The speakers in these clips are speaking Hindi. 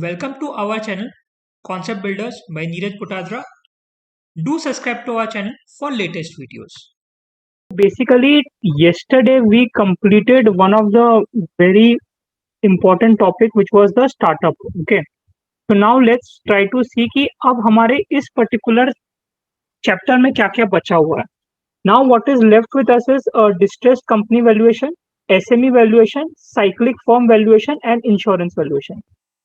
Welcome to our channel Concept Builders by Neeraj Putadra. Do subscribe to our channel for latest videos. Basically, yesterday we completed one of the very important topic which was the startup. Okay, so now let's try to see कि अब हमारे इस particular chapter में क्या क्या बचा हुआ है. Now what is left with us is distressed company valuation, SME valuation, cyclic firm valuation and insurance valuation.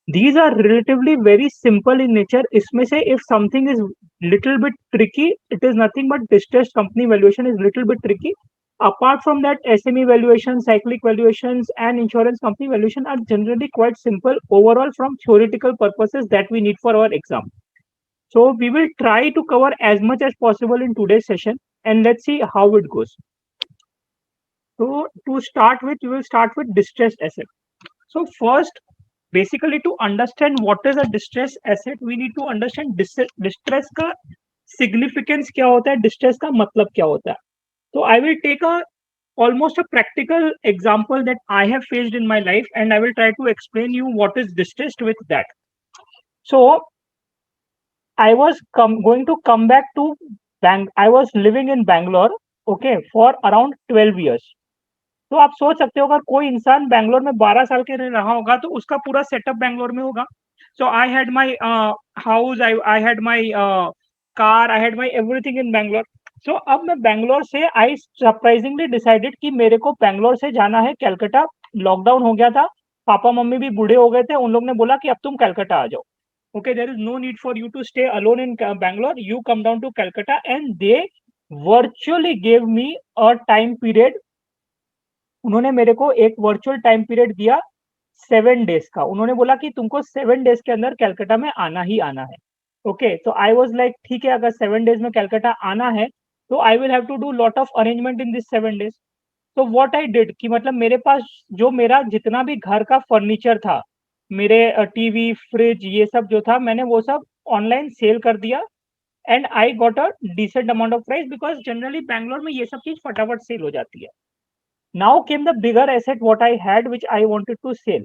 These are relatively very simple in nature. इसमें से if something is little bit tricky, it is nothing but distressed company valuation is little bit tricky. Apart from that, SME valuation, cyclic valuations, and insurance company valuation are generally quite simple overall from theoretical purposes that we need for our exam. So we will try to cover as much as possible in today's session, and let's see how it goes. So to start with, we will start with distressed asset. So first, basically to understand what is a distressed asset, we need to understand distress का significance क्या होता है, distress का मतलब क्या होता है. So I will take almost a practical example that I have faced in my life, and I will try to explain you what is distressed with that. So I was going to come back to I was living in Bangalore, okay, for around 12 years. तो आप सोच सकते हो अगर कोई इंसान बैंगलोर में 12 साल के रहा होगा तो उसका पूरा सेटअप बैंगलोर में होगा. So I had my house, I had my car, I had my everything in Bangalore. सो अब मैं बैंगलोर से आई सरप्राइजिंगली डिसाइडेड कि मेरे को बैंगलोर से जाना है कलकत्ता. लॉकडाउन हो गया था, पापा मम्मी भी बूढ़े हो गए थे, उन लोग ने बोला कि अब तुम कलकत्ता आ जाओ. Okay, there is no need for you to stay alone in Bangalore. You come down to Calcutta, and they virtually gave me a time period. उन्होंने मेरे को एक वर्चुअल टाइम पीरियड दिया 7 days का. उन्होंने बोला कि तुमको 7 days के अंदर कलकत्ता में आना ही आना है. ओके, तो आई वाज लाइक ठीक है, अगर 7 days में कलकत्ता आना है तो I will have to do lot of arrangement in this 7 days. तो व्हाट आई डिड कि मतलब मेरे पास जो मेरा जितना भी घर का फर्नीचर था, मेरे टीवी, फ्रिज, ये सब जो था, मैंने वो सब ऑनलाइन सेल कर दिया. And I got a decent amount of price because generally Bangalore में ये सब चीज फटाफट सेल हो जाती है. Now came the bigger asset what I had which I wanted to sell.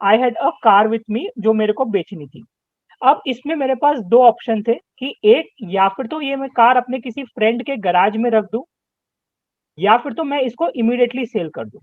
I had a car with me जो मेरे को बेचनी थी. अब इसमें मेरे पास दो ऑप्शन थे कि एक, या फिर तो ये मैं कार अपने किसी फ्रेंड के गराज में रख दूं, या फिर तो मैं इसको इमीडिएटली सेल कर दूं.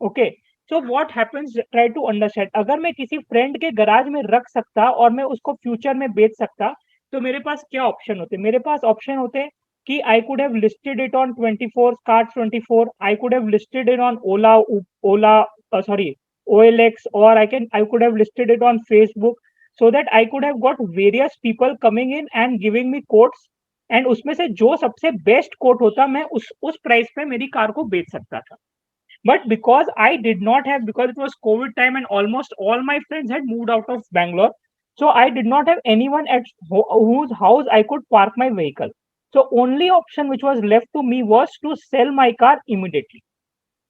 Okay, so what happens, try to understand. अगर मैं किसी फ्रेंड के गराज में रख सकता और मैं उसको फ्यूचर में बेच सकता तो मेरे पास क्या ऑप्शन होते. मेरे पास ऑप्शन होते कि आई could have listed it on 24 cars 24. I could have listed it on Ola sorry OLX, or I could have listed it on Facebook, so that I could have got various people coming in and giving me quotes, and उसमें से जो सबसे बेस्ट कोट होता मैं उस प्राइस पे मेरी कार को बेच सकता था. But because I did not have, because it was COVID time and almost all my friends had moved out of Bangalore, so I did not have anyone at whose house I could park my vehicle. So only option which was left to me was to sell my car immediately.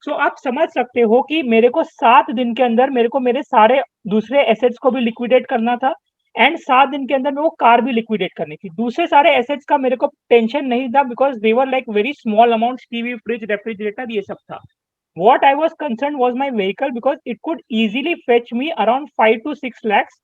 So आप समझ सकते हो कि मेरे को 7 दिन के अंदर मेरे को मेरे सारे दूसरे एसेट्स को भी लिक्विडेट करना था, एंड 7 दिन के अंदर मेरे को कार भी लिक्विडेट करनी थी. दूसरे सारे एसेट्स का मेरे को टेंशन नहीं था because they were like very small amount, TV, fridge, refrigerator, ये सब था. What I was concerned was my vehicle because it could easily fetch me around 5 to 6 lakhs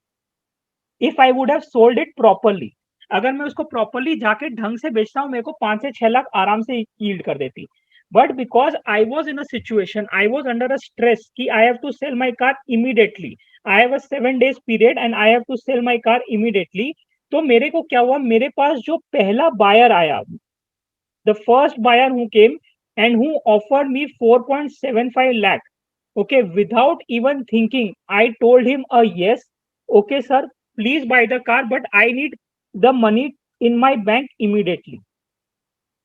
if I would have sold it properly. अगर मैं उसको properly जाके ढंग से बेचता हूँ, मेरे को 5 से 6 लाख आराम से yield कर देती. But because I was in a situation, I was under a stress कि I have to sell my car immediately. I have a 7 days period and I have to sell my car immediately. तो मेरे को क्या हुआ, मेरे पास जो पहला buyer आया, the first buyer who came and who offered me 4.75 lakh, okay, without even thinking, I told him a yes. Okay sir, please buy the car, but I need the money in my bank immediately.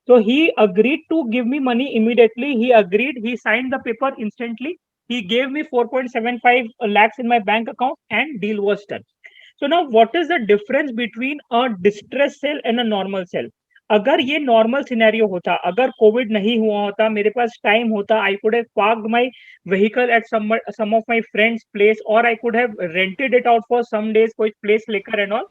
So he agreed to give me money immediately. He agreed, he signed the paper instantly. He gave me 4.75 lakhs in my bank account and deal was done. So now what is the difference between a distress sale and a normal sale? अगर ये नॉर्मल सिनेरियो होता, अगर कोविड नहीं हुआ होता, मेरे पास टाइम होता, I could have parked my vehicle at some of my friends place, और I could have rented it out for some days कोई प्लेस लेकर एंड ऑल.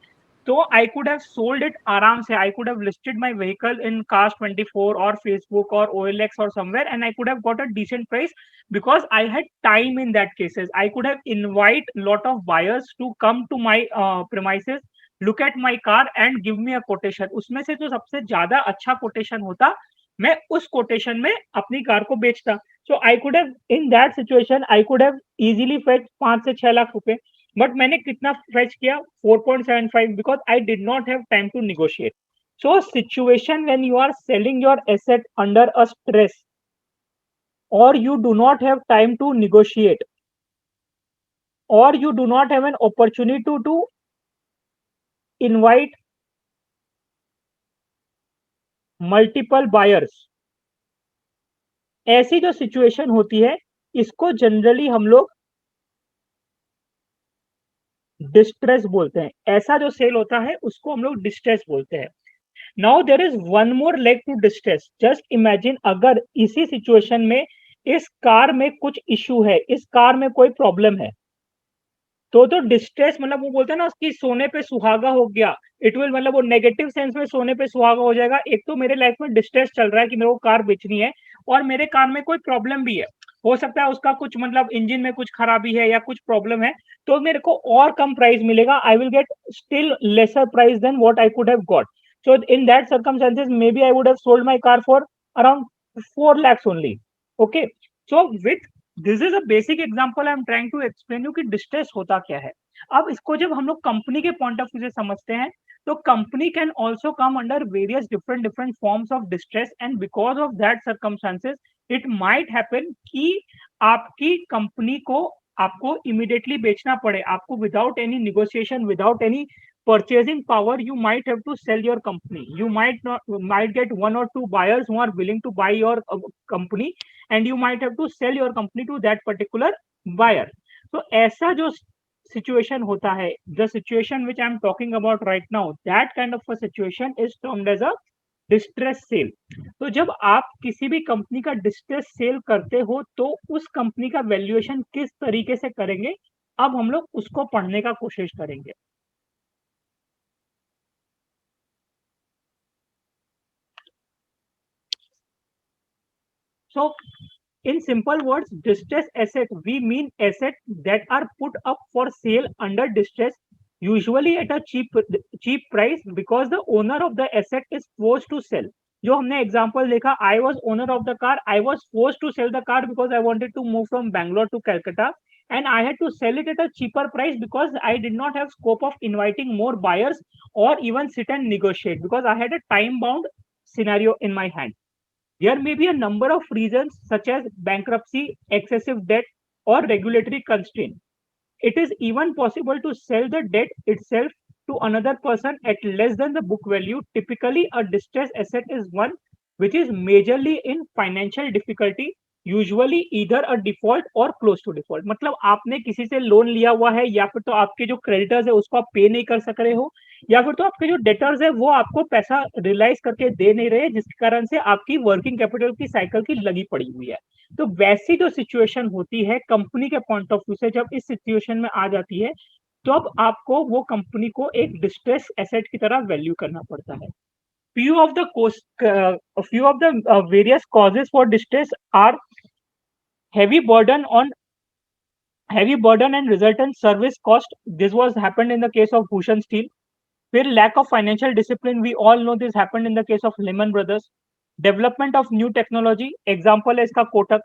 तो I could have sold it आराम से. I could have listed my vehicle in Cars 24 और फेसबुक और OLX और somewhere, and I could have got a decent price because I had time in that cases. I could have invite lot of buyers to come to my premises, look at my car and give me a quotation. उसमें से जो सबसे ज्यादा अच्छा quotation होता, मैं उस quotation में अपनी कार को बेचता. So I could have in that situation I could have easily fetched 5 से 6 लाख रुपए. बट मैंने कितना फेच किया 4.75 because I did not have time to negotiate. So situation when you are selling your asset under a stress or you do not have time to negotiate or you do not have an opportunity to invite multiple buyers, ऐसी जो सिचुएशन होती है इसको जनरली हम लोग डिस्ट्रेस बोलते हैं. ऐसा जो सेल होता है उसको हम लोग डिस्ट्रेस बोलते हैं. Now there is one more leg to distress. Just imagine अगर इसी सिचुएशन में इस कार में कुछ इश्यू है, इस कार में कोई प्रॉब्लम है, तो डिस्ट्रेस मतलब वो बोलते हैं ना उसकी सोने पे सुहागा हो गया. इट विल मतलब वो नेगेटिव सेंस में सोने पे सुहागा हो जाएगा. एक तो मेरे लाइफ में डिस्ट्रेस चल रहा है कि मेरे को कार बेचनी है और मेरे कार में कोई प्रॉब्लम भी है. हो सकता है उसका कुछ मतलब इंजन में कुछ खराबी है या कुछ प्रॉब्लम है, तो मेरे को और कम प्राइस मिलेगा. I will get still lesser price than what I could have got. So in that circumstances, maybe I would have sold my car for around 4 lakhs only. Okay. So with this is a basic example I am trying to explain you कि distress होता क्या है. अब इसको जब हम लोग कंपनी के पॉइंट ऑफ व्यू से समझते हैं, तो company can also come under various different forms of distress, and because of that circumstances it might happen कि आपकी कंपनी को आपको इमीडिएटली बेचना पड़े. आपको without any negotiation, without any purchasing power, you might have to sell your company. You might get one or two buyers who are willing to buy your company, and you might have to sell your company to that particular buyer. So ऐसा जो situation होता है, the situation which I am talking about right now, that kind of a situation is termed as a distress sale. तो जब आप किसी भी कंपनी का डिस्ट्रेस सेल करते हो तो उस कंपनी का वैल्यूएशन किस तरीके से करेंगे, अब हम लोग उसको पढ़ने का कोशिश करेंगे. So, in simple words, distress asset, we mean asset that are put up for sale under distress, usually at a cheap price because the owner of the asset is forced to sell. जो हमने एग्जांपल देखा, I was owner of the car, I was forced to sell the car because I wanted to move from Bangalore to Calcutta, and I had to sell it at a cheaper price because I did not have scope of inviting more buyers or even sit and negotiate because I had a time bound scenario in my hand. There may be a number of reasons such as bankruptcy, excessive debt, or regulatory constraint. It is even possible to sell the debt itself to another person at less than the book value. Typically, a distressed asset is one which is majorly in financial difficulty, usually either a default or close to default. मतलब आपने किसी से लोन लिया हुआ है, या फिर तो आपके जो क्रेडिटर्स है उसको आप पे नहीं कर सक रहे हो, या फिर तो आपके जो डेटर्स है वो आपको पैसा रियलाइज करके दे नहीं रहे, जिसके कारण से आपकी वर्किंग कैपिटल की साइकिल की लगी पड़ी हुई है. तो वैसी जो सिचुएशन होती है कंपनी के पॉइंट ऑफ व्यू से, जब इस सिचुएशन में आ जाती है, तो अब आपको वो कंपनी को एक डिस्ट्रेस एसेट की तरह वैल्यू करना पड़ता है. few of the various causes for distress are heavy burden and resultant service cost. This was happened in the case of Bhushan Steel. फिर lack of financial discipline, we all know this happened in the case of Lehman Brothers. Development of new technology, example है इसका कोटक.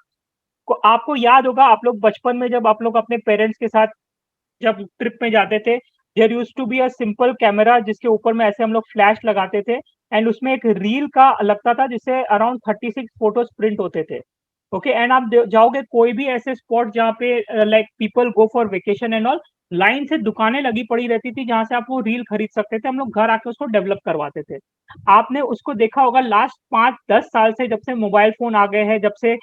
आपको याद होगा, आप लोग बचपन में जब आप लोग अपने पेरेंट्स के साथ जब ट्रिप में जाते थे, there used to be a simple camera जिसके ऊपर में ऐसे हम लोग फ्लैश लगाते थे, एंड उसमें एक रील का लगता था जिससे अराउंड 36 फोटोज प्रिंट होते थे. ओके, एंड आप जाओगे कोई भी ऐसे स्पॉट जहाँ पे like people go for vacation and all, line से दुकानें लगी पड़ी रहती थी जहां से आप वो रील खरीद सकते थे. हम लोग घर आके उसको डेवलप करवाते थे. आपने उसको देखा होगा लास्ट 5-10 साल से, जब से मोबाइल फोन आ गए हैं, जब से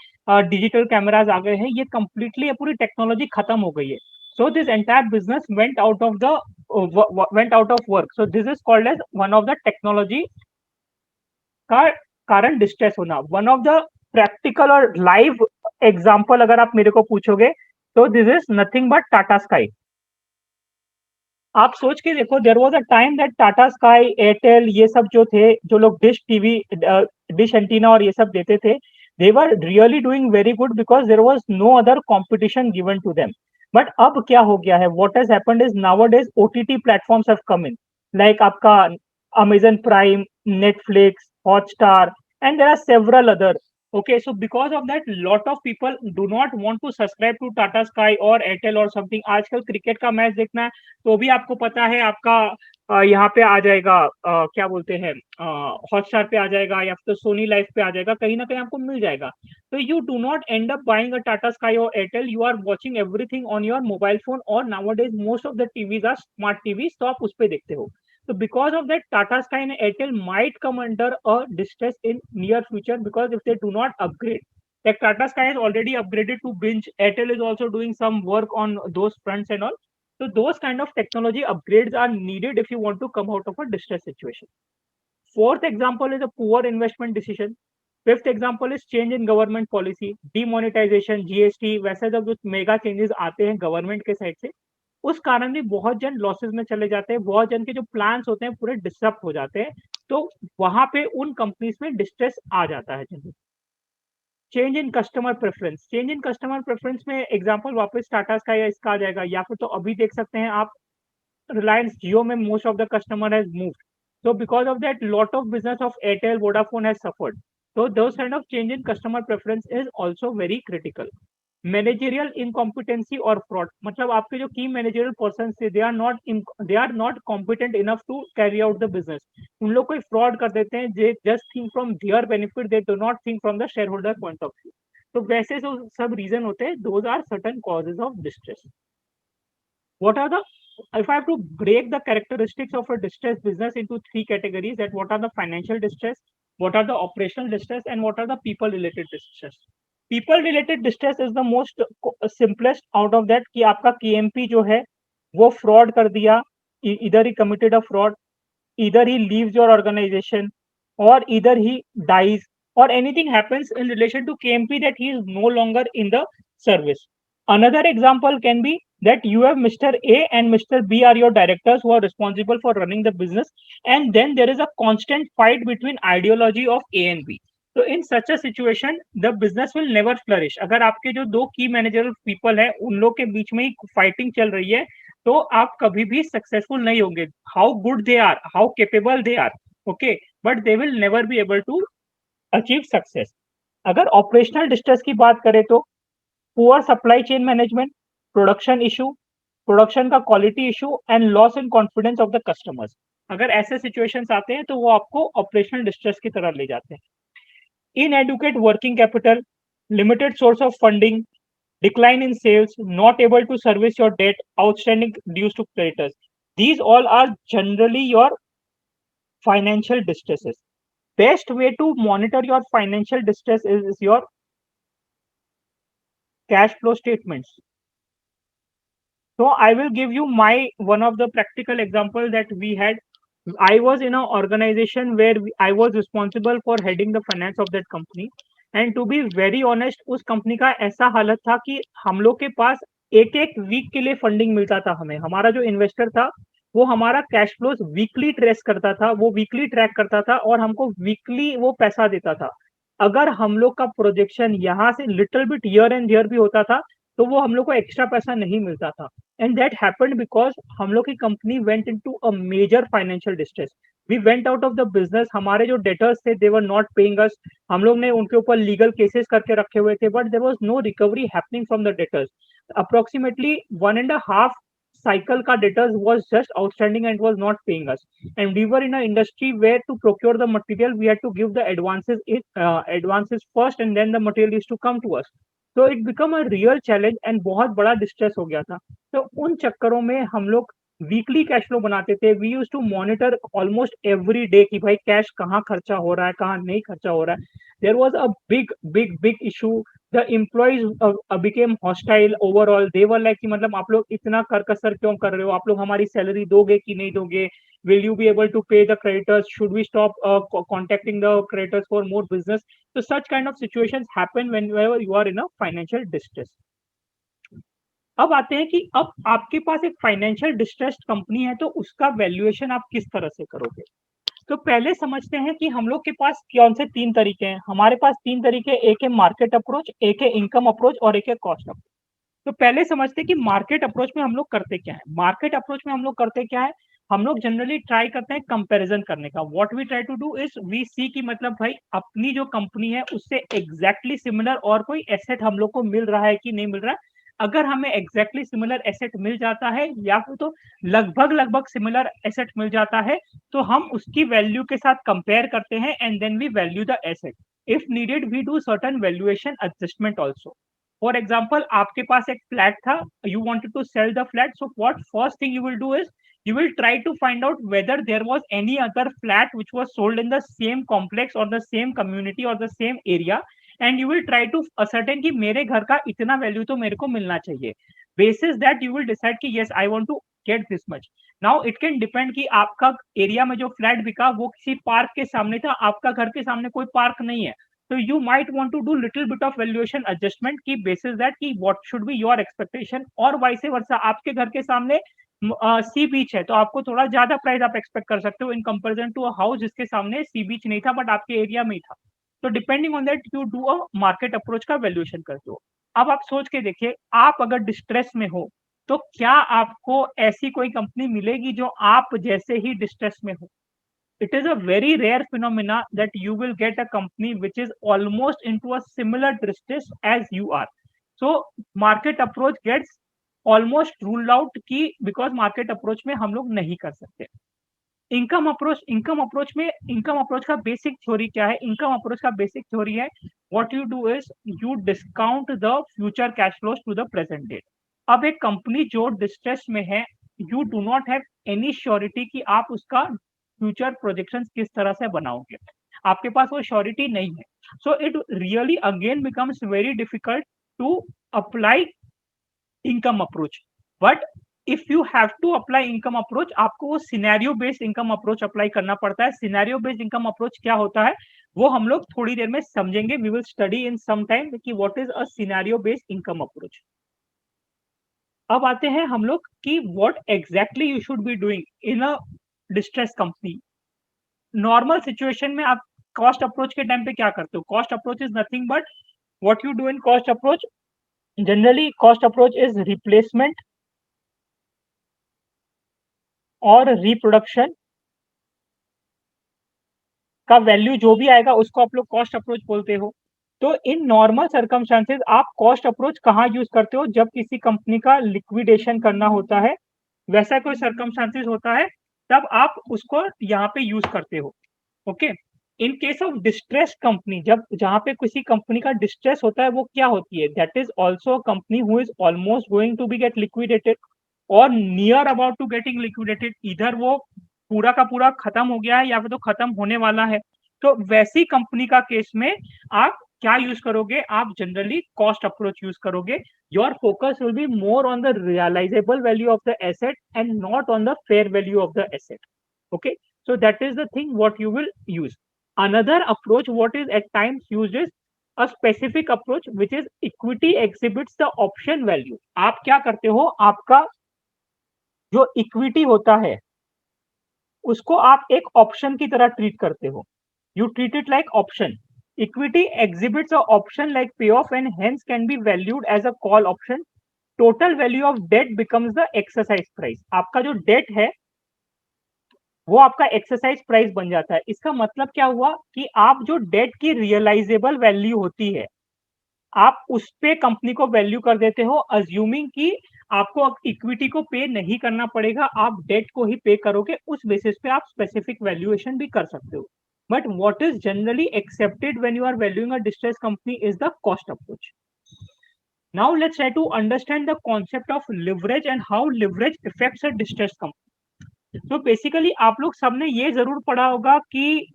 डिजिटल कैमराज आ गए हैं, ये कंप्लीटली पूरी टेक्नोलॉजी खत्म हो गई है. So this entire business went out of work. So this is called as one of the technology का कारण डिस्ट्रेस होना. वन ऑफ द प्रैक्टिकल और लाइव एग्जांपल अगर आप मेरे को पूछोगे, तो this is nothing but Tata sky. आप सोच के देखो, there was a time that Tata sky, Airtel, ये सब जो थे, जो लोग डिश टीवी, डिश एंटीना और ये सब देते थे, they were really doing very good because there was no other competition given to them. But अब क्या हो गया है, what has happened is nowadays OTT platforms have come in, like आपका Amazon Prime, Netflix, Hotstar, and there are several other. Okay, so because of that, lot of people do not want to subscribe to Tata Sky or Airtel or something. आजकल क्रिकेट का मैच देखना है तो भी आपको पता है, आपका यहाँ पे आ जाएगा, क्या बोलते हैं, हॉटस्टार पे आ जाएगा या फिर सोनी लाइव पे आ जाएगा, कहीं ना कहीं आपको मिल जाएगा. तो you do not end up buying a Tata Sky और Airtel, you are watching everything on your mobile phone, और nowadays most of the TVs are smart TV, तो आप उस पे देखते हो. So because of that, Tata Sky and Airtel might come under a distress in near future, because if they do not upgrade, like Tata Sky has already upgraded to Binge, Airtel is also doing some work on those fronts and all. So those kind of technology upgrades are needed if you want to come out of a distress situation. Fourth example is a poor investment decision. Fifth example is change in government policy, demonetization, GST, वैसे जब कुछ मेगा चेंजेस आते हैं गवर्नमेंट के साइड से, उस कारण भी बहुत जन लॉसेस में चले जाते हैं, बहुत जन के जो प्लान्स होते हैं पूरे डिस्टर्ब हो जाते हैं. तो वहां पे उन कंपनीज में डिस्ट्रेस आ जाता है. Change in customer preference, change in customer preference में एग्जांपल वापस टाटा स्काई या इसका आ जाएगा, या फिर तो अभी देख सकते हैं आप, Reliance Jio में most of the customer has moved. So because of that, lot of business of Airtel, Vodafone has suffered. So those kind of change in customer preference is also very critical. Managerial incompetency और फ्रॉड, मतलब आपके जो की मैनेजरियल पर्सन थे, they are not competent enough to carry out the business. उन लोग कोई फ्रॉड कर देते हैं, they just think from their benefit, they do not think from the shareholder point of view. तो वैसे जो सब रीजन होते हैं, those are certain causes of distress. What are the, if I have to break the characteristics of a distressed business into three categories, that what are the financial distress, what are the operational distress, and what are the people related distress. People related distress is the most simplest out of that, कि आपका KMP जो है वो fraud कर दिया, either he committed a fraud, either he leaves your organization, or either he dies, or anything happens in relation to KMP that he is no longer in the service. Another example can be that you have Mr. A and Mr. B are your directors who are responsible for running the business, and then there is a constant fight between ideology of A and B. So in such a situation, the business will never flourish. अगर आपके जो दो की मैनेजरल पीपल है, उन लोग के बीच में ही फाइटिंग चल रही है, तो आप कभी भी सक्सेसफुल नहीं होंगे. How good they are, how capable they are, okay, but they will never be able to achieve success. अगर ऑपरेशनल डिस्ट्रेस की बात करें तो poor supply chain management, production issue, production का quality issue, and loss in confidence of the customers. अगर ऐसे सिचुएशंस आते हैं तो वो आपको ऑपरेशनल डिस्ट्रेस की तरह ले जाते हैं. Inadequate working capital, limited source of funding, decline in sales, not able to service your debt, outstanding dues to creditors. These all are generally your financial distresses. Best way to monitor your financial distress is your cash flow statements. So I will give you my one of the practical example that we had. I was in an organization where I was responsible for heading the finance of that company. And to be very honest, उस कंपनी का ऐसा हालत था कि हम लोग के पास एक एक वीक के लिए फंडिंग मिलता था. हमें हमारा जो इन्वेस्टर था वो हमारा कैश फ्लोज वीकली ट्रेस करता था, वो वीकली ट्रैक करता था, और हमको वीकली वो पैसा देता था. अगर हम लोग का प्रोजेक्शन यहाँ से little bit year and year भी होता था तो वो हम लोग को एक्स्ट्रा पैसा नहीं मिलता था. एंड दैट हैपेंड बिकॉज हम लोग की company went into a major financial distress. We went out of the business. हमारे जो डेटर्स थे दे वर नॉट पेइंग अस. हम लोग ने उनके ऊपर लीगल केसेस करके रखे हुए थे, but there was no recovery happening from the debtors. Approximately 1.5 cycle का debtors was just outstanding and was not paying us. And we were in an industry where to procure the material, we had to give the advances first, and then the material is to come to us. So it become a real challenge and बहुत बड़ा distress हो गया था. तो उन चक्करों में हम लोग वीकली कैश फ्लो बनाते थे. We use to monitor almost every day कि भाई कैश कहाँ खर्चा हो रहा है, कहाँ नहीं खर्चा हो रहा है. There was a big big big issue. The employees became hostile overall. They were like कि मतलब आप लोग इतना करकसर क्यों कर रहे हो, आप लोग हमारी सैलरी दोगे कि नहीं दोगे, will you be able to pay the creditors, should we stop contacting the creditors for more business. So such kind of situations happen whenever you are in a financial distress. अब आते हैं कि अब आपके पास एक फाइनेंशियल डिस्ट्रेस्ड कंपनी है, तो उसका वैल्यूएशन आप किस तरह से करोगे? तो पहले समझते हैं कि हम लोग के पास कौन से 3 तरीके हैं। हमारे पास 3 तरीके, एक है मार्केट अप्रोच, एक है इनकम अप्रोच और एक है कॉस्ट अप्रोच। तो पहले समझते हैं कि मार्केट अप्रोच में हम लोग करते क्या है। मार्केट अप्रोच में हम लोग करते क्या है, हम लोग जनरली ट्राई करते हैं कंपैरिजन करने का। What we try to do is we see कि मतलब भाई अपनी जो कंपनी है उससे एग्जैक्टली सिमिलर और कोई एसेट हम लोग को मिल रहा है कि नहीं मिल रहा है। अगर हमें एग्जैक्टली सिमिलर एसेट मिल जाता है या फिर तो लगभग लगभग सिमिलर एसेट मिल जाता है, तो हम उसकी वैल्यू के साथ कंपेयर करते हैं and then we value the asset. If needed we do certain valuation adjustment also. For example आपके पास एक फ्लैट था, you wanted to sell the flat, so what first thing you will do is you will try to find out whether there was any other flat which was sold in the same complex or the same community or the same area, and you will try to ascertain कि मेरे घर का इतना वैल्यू तो मेरे को मिलना चाहिए। basis that you will decide कि yes I want to get this much. now it can depend कि आपका एरिया में जो फ्लैट बिका वो किसी पार्क के सामने था, आपका घर के सामने कोई पार्क नहीं है, तो you might want to do little bit of valuation adjustment की basis that कि what should be your expectation, और vice versa आपके घर के सामने सी बीच है तो आपको थोड़ा ज्यादा प्राइस आप एक्सपेक्ट कर सकते हो in comparison to a house जिसके सामने सी बीच नहीं था बट आपके एरिया में ही था। तो depending on that you do a market approach का वैल्यूएशन करते हो। अब आप सोच के देखिए, आप अगर डिस्ट्रेस में हो तो क्या आपको ऐसी कोई कंपनी मिलेगी जो आप जैसे ही डिस्ट्रेस में हो? it is a very rare phenomena that you will get a company which is almost into a similar distress as you are. So market approach gets almost ruled out कि because market approach में हम लोग नहीं कर सकते। इनकम अप्रोच का बेसिक थ्योरी क्या है? इनकम अप्रोच का बेसिक थ्योरी है what you do is you discount the future cash flows to the present date. अब एक कंपनी जो डिस्ट्रेस में है, you do not have any surety कि आप उसका फ्यूचर प्रोजेक्शन किस तरह से बनाओगे, आपके पास वो श्योरिटी नहीं है। So it really again becomes very difficult to apply income approach. But if you have to apply income approach, आपको वो scenario based income approach apply करना पड़ता है। सिनेरियो बेस्ड इनकम अप्रोच क्या होता है वो हम लोग थोड़ी देर में समझेंगे। We will study in some time कि what is a scenario based income approach. अब आते हैं हम लोग कि what exactly you should be doing in a distress company. Normal situation में आप कॉस्ट अप्रोच के टाइम पे क्या करते हो? Cost approach is nothing but what you do in cost approach. Generally cost approach is replacement और रिप्रोडक्शन का वैल्यू जो भी आएगा उसको आप लोग कॉस्ट अप्रोच बोलते हो। तो इन नॉर्मल सर्कमस्टांसेस आप कॉस्ट अप्रोच कहाँ यूज करते हो? जब किसी कंपनी का लिक्विडेशन करना होता है, वैसा कोई सर्कमस्टांसेस होता है तब आप उसको यहाँ पे यूज करते हो। Okay, in case of distress company, जब जहाँ पे किसी कंपनी का डिस्ट्रेस होता है वो क्या होती है? That is also company who is almost going to be get liquidated और near about to getting liquidated. इधर वो पूरा का पूरा खत्म हो गया है या फिर तो खत्म होने वाला है। तो वैसी कंपनी का केस में आप क्या यूज करोगे? आप जनरली कॉस्ट अप्रोच यूज करोगे। Your focus will be more on the realisable value of the asset and not on the fair value of the asset. Okay, so that is the thing what you will use. Another approach what is at times used is a specific approach which is equity exhibits the option value. आप क्या करते हो? आपका जो इक्विटी होता है उसको आप एक ऑप्शन की तरह ट्रीट करते हो। You treat it like option. Equity exhibits a option like pay off and hence can be valued as a call option. Total value of debt becomes the exercise price. आपका जो डेट है वो आपका एक्सरसाइज प्राइस बन जाता है। इसका मतलब क्या हुआ कि आप जो डेट की रियलाइजेबल वैल्यू होती है आप उस पे कंपनी को वैल्यू कर देते हो, अज्यूमिंग कि आपको इक्विटी को पे नहीं करना पड़ेगा, आप डेट को ही पे करोगे। उस बेसिस पे आप स्पेसिफिक वैल्यूएशन भी कर सकते हो। But what is generally accepted when you are valuing a distress company is the cost approach. Now let's try to understand the concept of leverage and how leverage effects a distress company. तो बेसिकली आप लोग सबने ये जरूर पढ़ा होगा कि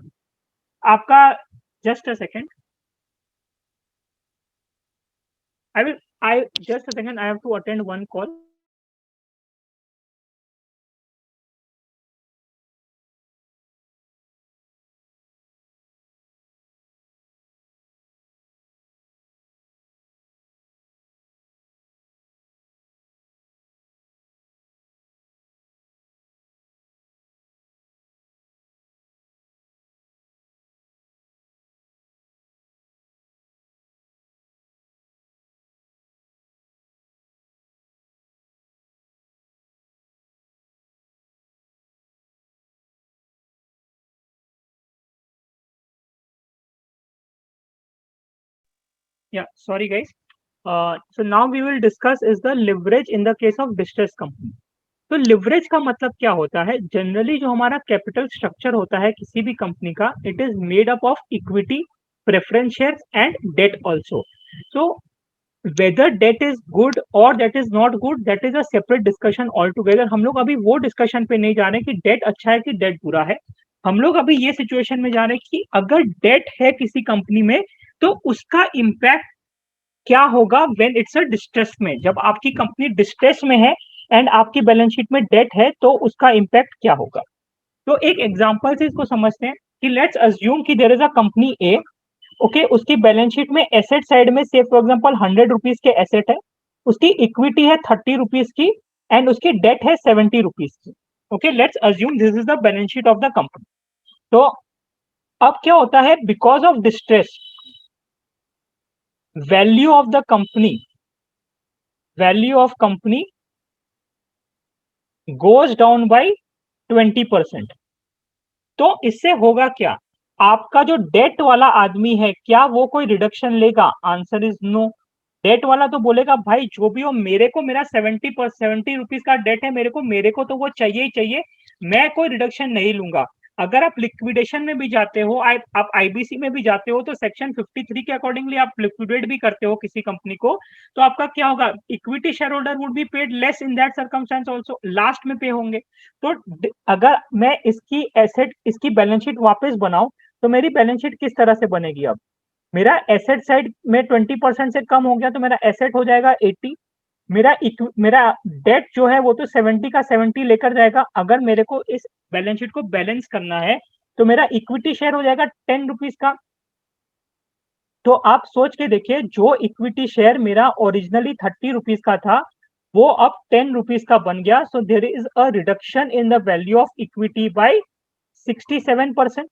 आपका, just a second, I just a second, I have to attend one call. Yeah, sorry guys. So now we will discuss is the leverage in the case of distressed company. तो लिवरेज का मतलब क्या होता है? जनरली जो हमारा कैपिटल स्ट्रक्चर होता है किसी भी कंपनी का, it is made up of equity, preference shares and debt also. So whether debt is good और debt is not good, that is a separate discussion all together. हम लोग अभी वो डिस्कशन पे नहीं जा रहे कि डेट अच्छा है कि डेट बुरा है. हम लोग अभी ये सिचुएशन में जा रहे हैं कि अगर डेट है किसी कंपनी में तो उसका इम्पैक्ट क्या होगा व्हेन इट्स अ डिस्ट्रेस में. जब आपकी कंपनी डिस्ट्रेस में है एंड आपकी बैलेंस शीट में डेट है तो उसका इम्पैक्ट क्या होगा. तो एक एग्जांपल से इसको समझते हैं कि लेट्स अज्यूम कि there is a company A. Okay, उसकी बैलेंस शीट में एसेट साइड में से फॉर एग्जांपल 100 रुपीज के एसेट है, उसकी इक्विटी है 30 रुपीज की एंड उसकी डेट है 70 रुपीज की. Okay, let's assume this is the balance sheet of the company. तो अब क्या होता है, because of distress value of the company, value of company goes down by 20%. तो इससे होगा क्या, आपका जो डेट वाला आदमी है क्या वो कोई रिडक्शन लेगा? Answer is no. डेट वाला तो बोलेगा भाई जो भी हो मेरे को मेरा 70 रुपीज का डेट है, मेरे को तो वो चाहिए ही चाहिए, मैं कोई रिडक्शन नहीं लूंगा. अगर आप लिक्विडेशन में भी जाते हो, आप आईबीसी में भी जाते हो तो सेक्शन 53 के अकॉर्डिंगली आप लिक्विडेट भी करते हो किसी कंपनी को, तो आपका क्या होगा, equity share holder would be paid less in that circumstance also, last में पे होंगे. तो अगर मैं इसकी एसेट, इसकी बैलेंस शीट वापस बनाऊं तो मेरी बैलेंस शीट किस तरह से बनेगी? अब मेरा एसेट साइड में 20% से कम हो गया तो मेरा एसेट हो जाएगा 80. मेरा डेट जो है वो तो 70 का 70 लेकर जाएगा. अगर मेरे को इस बैलेंस शीट को बैलेंस करना है तो मेरा इक्विटी शेयर हो जाएगा 10 रुपीज का. तो आप सोच के देखिए, जो इक्विटी शेयर मेरा ओरिजिनली 30 रुपीज का था वो अब 10 रुपीज का बन गया. So there is a reduction in the value of equity by 67%.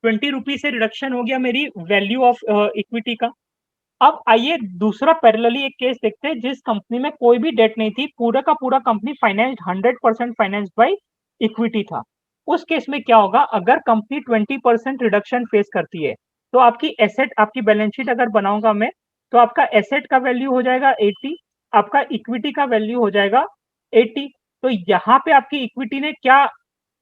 20 rupees से रिडक्शन हो गया मेरी वैल्यू ऑफ इक्विटी का. अब आइए दूसरा पैरेलली एक केस देखते हैं जिस कंपनी में कोई भी डेट नहीं थी, पूरा का पूरा company finance 100% finance by equity था. उस केस में क्या होगा, अगर कंपनी 20% रिडक्शन फेस करती है तो आपकी एसेट, आपकी बैलेंस शीट अगर बनाऊंगा मैं तो आपका एसेट का वैल्यू हो जाएगा 80, आपका इक्विटी का वैल्यू हो जाएगा 80. तो यहाँ पे आपकी इक्विटी ने क्या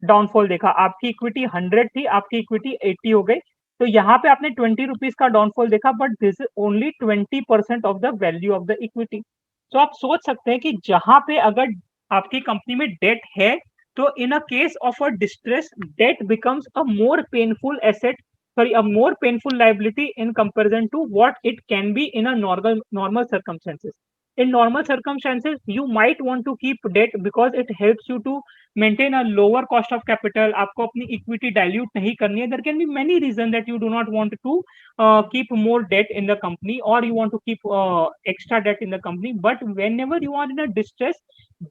डाउनफॉल देखा, आपकी इक्विटी 100 थी, आपकी इक्विटी 80 हो गई. तो यहाँ पे आपने 20 रुपीज का डाउनफॉल देखा, but this is only 20% of the value of the equity. तो आप सोच सकते हैं कि जहां पे अगर आपकी कंपनी में डेट है तो in a case of a distress debt becomes a more painful asset, sorry, a more painful liability in comparison to what it can be in a normal circumstances. In normal circumstances you might want to keep debt because it helps you to maintain a lower cost of capital. आपको अपनी equity dilute नहीं करनी है. There can be many reasons that you do not want to keep more debt in the company or you want to keep extra debt in the company. But whenever you are in a distress,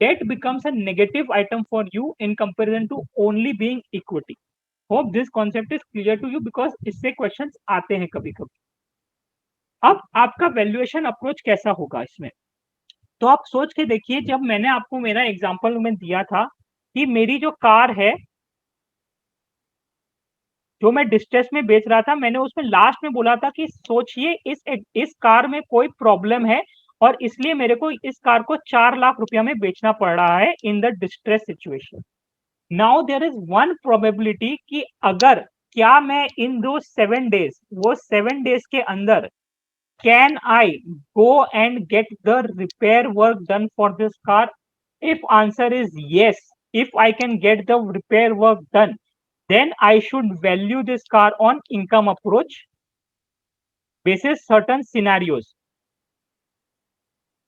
debt becomes a negative item for you in comparison to only being equity. Hope this concept is clear to you, because इससे क्वेश्चंस आते हैं कभी कभी. अब आपका वैल्यूएशन अप्रोच कैसा होगा इसमें, तो आप सोच के देखिए, जब मैंने आपको मेरा एग्जांपल में दिया था कि मेरी जो कार है जो मैं डिस्ट्रेस में बेच रहा था, मैंने उसमें लास्ट में बोला था कि सोचिए इस कार में कोई प्रॉब्लम है और इसलिए मेरे को इस कार को 4 लाख रुपया में बेचना पड़ रहा है in the distress situation. Now there is one probability कि अगर, क्या मैं इन दो 7 डेज, वो 7 डेज के अंदर can I go and get the repair work done for this car? If answer is yes, if I can get the repair work done, then I should value this car on income approach basis certain scenarios.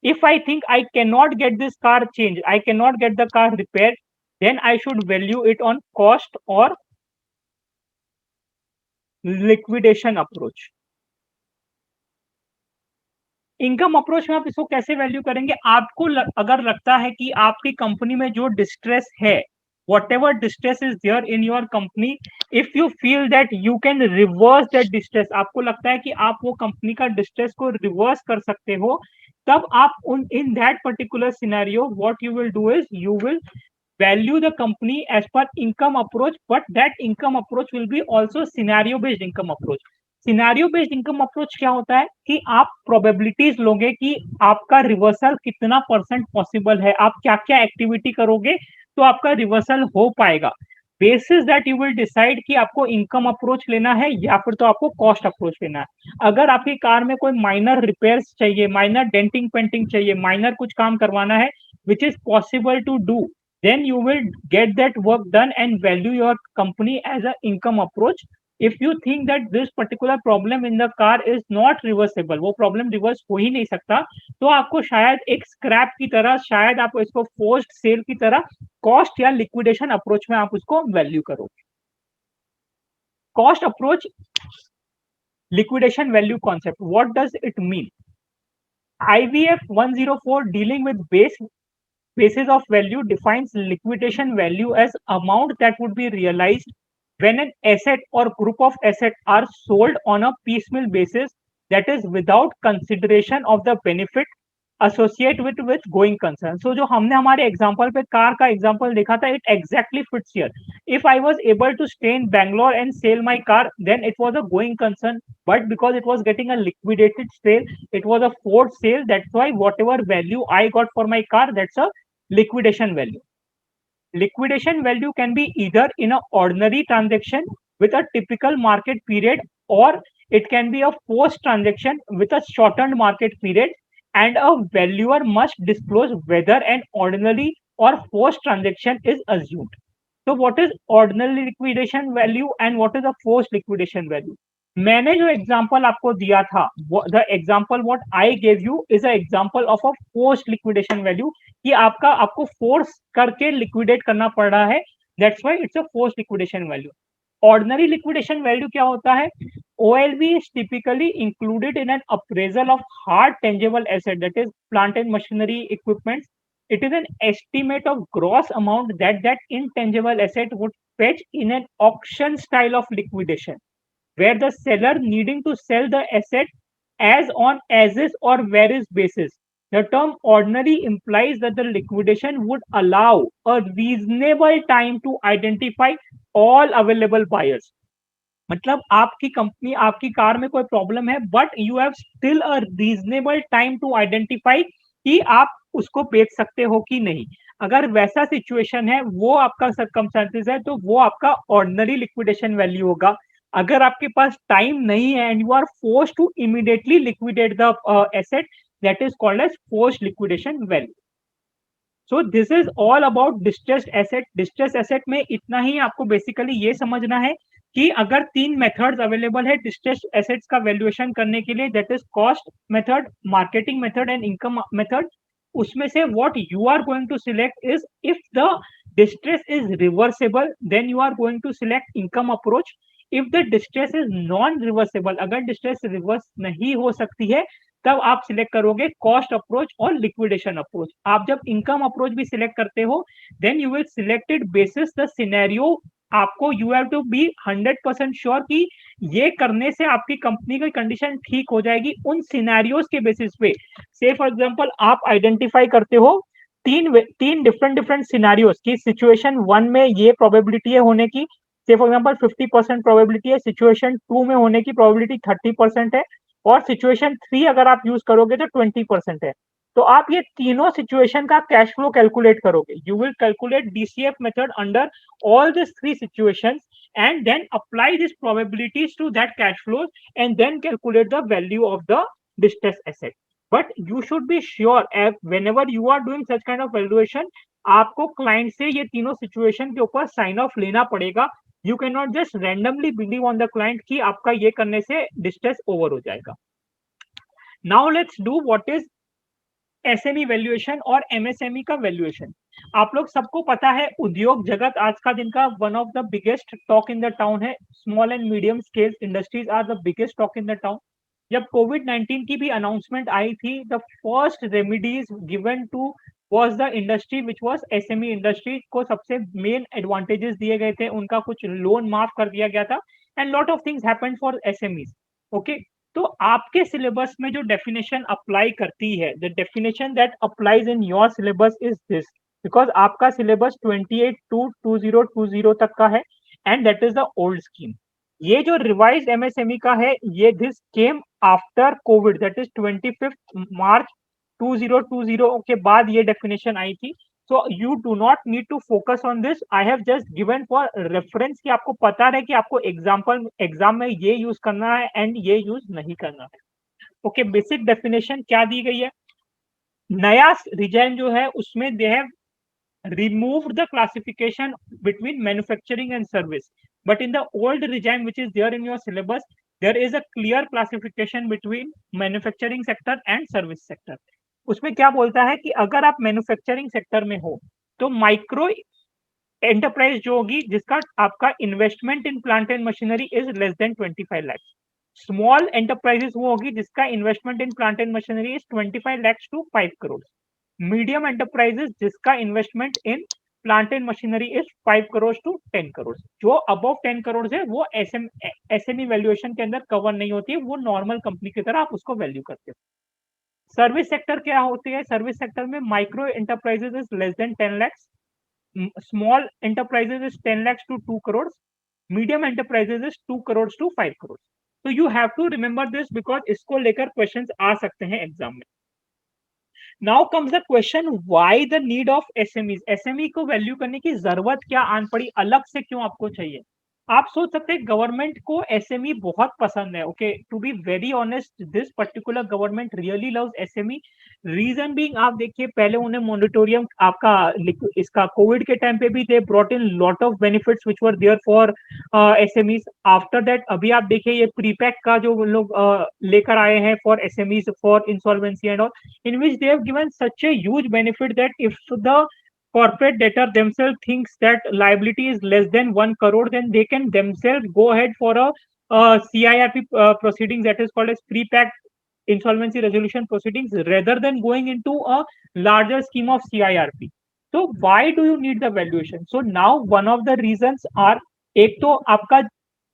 If I think I cannot get this car changed, I cannot get the car repaired, then I should value it on cost or liquidation approach. Income approach में आप इसको कैसे वैल्यू करेंगे? आपको अगर लगता है कि आपकी कंपनी में जो डिस्ट्रेस है, whatever distress is there in your company, if you feel that you can reverse that distress, आपको लगता है कि आप वो कंपनी का डिस्ट्रेस को रिवर्स कर सकते हो, तब आप in that particular scenario what you will do is you will value the company as per income approach, but that income approach will be also scenario based income approach. Scenario based income approach क्या होता है कि आप प्रोबेबिलिटीज लोगे कि आपका रिवर्सल कितना परसेंट पॉसिबल है, आप क्या क्या एक्टिविटी करोगे तो आपका रिवर्सल हो पाएगा। Basis that you will decide कि आपको इनकम अप्रोच लेना है या फिर तो आपको कॉस्ट अप्रोच लेना है। अगर आपकी कार में कोई माइनर रिपेयर्स चाहिए, माइनर डेंटिंग पेंटिंग चाहिए, माइनर कुछ काम करवाना है which is possible to do, then you will get that work done and value your company as an income approach. If you think that this particular problem in the car is not reversible, वो problem reverse हो ही नहीं सकता, तो आपको शायद एक स्क्रैप की तरह, शायद आप इसको फोर्स्ड सेल की तरह कॉस्ट या लिक्विडेशन अप्रोच में आप उसको वैल्यू करोगे। Cost approach, liquidation value concept, what does it mean? IVF 104 dealing with basis of value defines liquidation value as amount that would be realized when an asset or group of assets are sold on a piecemeal basis, that is without consideration of the benefit associated with going concern. So जो हमने हमारे एग्जांपल पे कार का एग्जांपल देखा था, it exactly fits here. If I was able to stay in Bangalore and sell my car, then it was a going concern, but because it was getting a liquidated sale, it was a forced sale. That's why whatever value I got for my car, that's a liquidation value. Liquidation value can be either in an ordinary transaction with a typical market period, or it can be a forced transaction with a shortened market period, and a valuer must disclose whether an ordinary or forced transaction is assumed. So what is ordinary liquidation value and what is a forced liquidation value? मैंने जो एग्जांपल आपको दिया था, the example what I gave you is a example of a forced liquidation value, कि आपको फोर्स करके लिक्विडेट करना पड़ रहा है, that's why it's a forced liquidation value. Ordinary liquidation value क्या होता है? OLV is typically included in an appraisal of hard tangible asset, that is plant and machinery equipment. It is an estimate of gross amount that intangible asset would fetch in an auction style of liquidation, where the seller needing to sell the asset as on as is or where is basis. The term ordinary implies that the liquidation would allow a reasonable time to identify all available buyers. मतलब आपकी कंपनी, आपकी कार में कोई प्रॉब्लम है, but you have still a reasonable time to identify कि आप उसको बेच सकते हो कि नहीं। अगर वैसा सिचुएशन है, वो आपका सर्कमस्टेंसेस है, तो वो आपका ऑर्डिनरी लिक्विडेशन वैल्यू होगा। अगर आपके पास टाइम नहीं है and you are force to immediately liquidate the asset, that is called as forced liquidation value. So this is all about distressed asset. Distressed asset में इतना ही आपको बेसिकली ये समझना है कि अगर 3 मेथड्स अवेलेबल है डिस्ट्रेस्ड एसेट्स का वैल्यूएशन करने के लिए, that is cost method, marketing method and income method. उसमें से what you are going to select is, if the distress is reversible, then you are going to select income approach. If the distress is non reversible, अगर distress reverse नहीं हो सकती है, तब आप सिलेक्ट करोगे कॉस्ट अप्रोच और लिक्विडेशन अप्रोच। आप जब इनकम अप्रोच भी सिलेक्ट करते हो, then you will select it basis the scenario. आपको you have to be 100% sure कि ये करने से आपकी कंपनी की कंडीशन ठीक हो जाएगी उन सिनेरियोज के बेसिस पे। से फॉर एग्जांपल आप आइडेंटिफाई करते हो तीन डिफरेंट सिनेरियोज की, सिचुएशन 1 में ये प्रोबेबिलिटी है होने की, से फॉर एग्जांपल 50% प्रोबेबिलिटी है, सिचुएशन 2 में होने की प्रोबेबिलिटी 30% है, और सिचुएशन 3 अगर आप यूज करोगे तो 20% है। तो आप ये तीनों सिचुएशन का कैश फ्लो कैलकुलेट करोगे। You will calculate DCF method under all this 3 situations and then apply these probabilities to that cash flows and then calculate the value of the distressed asset. But you should be sure whenever you are doing such kind of valuation, आपको क्लाइंट से ये तीनों सिचुएशन के ऊपर साइन ऑफ लेना पड़ेगा। You can not just randomly believe on the client कि आपका ये करने से डिस्ट्रेस ओवर हो जाएगा। Now let's do what is SME valuation और एमएसएमई का वैल्यूएशन। आप लोग सबको पता है, उद्योग जगत आज का दिन का one of the biggest talk in the town है। Small and medium scale industries are the biggest talk in the town. जब कोविड-19 की भी अनाउंसमेंट आई थी, the first remedies given to was the industry which was SME industry को सबसे मेन एडवांटेजेस दिए गए थे, उनका कुछ लोन माफ कर दिया गया था and lot of things happened for SMEs। Okay, तो आपके सिलेबस में जो डेफिनेशन अप्लाई करती है, the definition that applies in your syllabus is this, because आपका सिलेबस 28/2/2020 तक का है and that is the old scheme. ये जो रिवाइज एमएसएमई का है, ये this came after Covid, that is 25 मार्च 2020 के बाद ये डेफिनेशन आई थी. So you do not need to focus on this. I have just given for reference कि आपको पता रहे कि आपको एग्जाम में ये यूज करना है एंड ये यूज नहीं करना है. ओके, बेसिक डेफिनेशन क्या दी गई है. नया रिजाइन जो है उसमें they have removed the classification between manufacturing and service, but in the old regime which is there in your syllabus, there is a clear classification between manufacturing sector and service sector. उसमें क्या बोलता है कि अगर आप मैन्युफैक्चरिंग सेक्टर में हो तो माइक्रो एंटरप्राइज जो होगी जिसका आपका investment in plant and machinery is less than 25 lakh. Small enterprises वो होगी जिसका investment in plant and machinery is 25 lakhs to 5 crores. Medium enterprises जिसका investment in plant and machinery is 5 crores to 10 crores. जो अबव 10 crores है वो एसएमई वैल्यूएशन के अंदर कवर नहीं होती है, वो नॉर्मल कंपनी की तरह आप उसको वैल्यू करते हो. सर्विस सेक्टर क्या होती है. सर्विस सेक्टर में micro enterprises is less then 10 lakhs, small enterprises is 10 lakhs to 2 crores, medium enterprises is 2 crores to 5 crores. So you have to remember this because इसको लेकर questions आ सकते हैं एग्जाम में. Now comes the question, why the need of SMEs? SME को वैल्यू करने की जरूरत क्या आन पड़ी, अलग से क्यों आपको चाहिए. आप सोच सकते हैं गवर्नमेंट को एसएमई बहुत पसंद है. Okay, to be very honest, this particular government really loves SME. Reason being, आप देखिए पहले उन्हें मोनिटोरियम आपका इसका कोविड के टाइम पे भी they brought in lot of benefits which were there for SMEs. After that अभी आप देखिए ये प्रीपैक का जो लोग लेकर आए हैं for SMEs for insolvency and all, in which they have given such a huge benefit that if the corporate debtor themselves thinks that liability is less than 1 crore, then they can themselves go ahead for a CIRP proceedings, that is called as pre-packed insolvency resolution proceedings, rather than going into a larger scheme of CIRP. So why do you need the valuation? So now one of the reasons are, एक तो आपका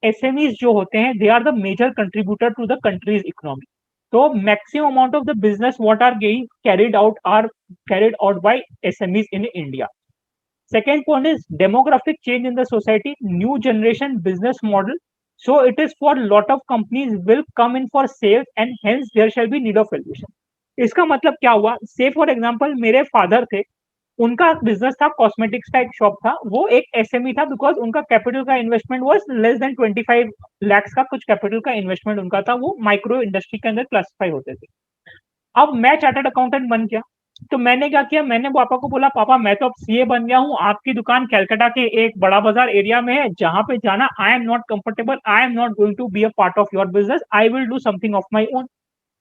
SMEs जो होते हैं, they are the major contributor to the country's economy. So maximum amount of the business what are getting carried out by SMEs in India. Second point is demographic change in the society, new generation business model. So it is for lot of companies will come in for sales and hence there shall be need of valuation. इसका मतलब क्या हुआ, say for example मेरे फादर थे, उनका बिजनेस था कॉस्मेटिक्स का एक शॉप था, वो एक एसएमई था बिकॉज उनका कैपिटल का investment was less than 25 lakhs का कुछ कैपिटल का इन्वेस्टमेंट उनका था, वो माइक्रो इंडस्ट्री के अंदर क्लासिफाई होते थे. अब मैं चार्टर्ड अकाउंटेंट बन गया, तो मैंने क्या किया, मैंने पापा को बोला पापा मैं तो अब सीए बन गया हूँ, आपकी दुकान कैलकाटा के एक बड़ा बाजार एरिया में है, जहां पे जाना I am not comfortable, I am not going to be a part of your business, I will do something of my own.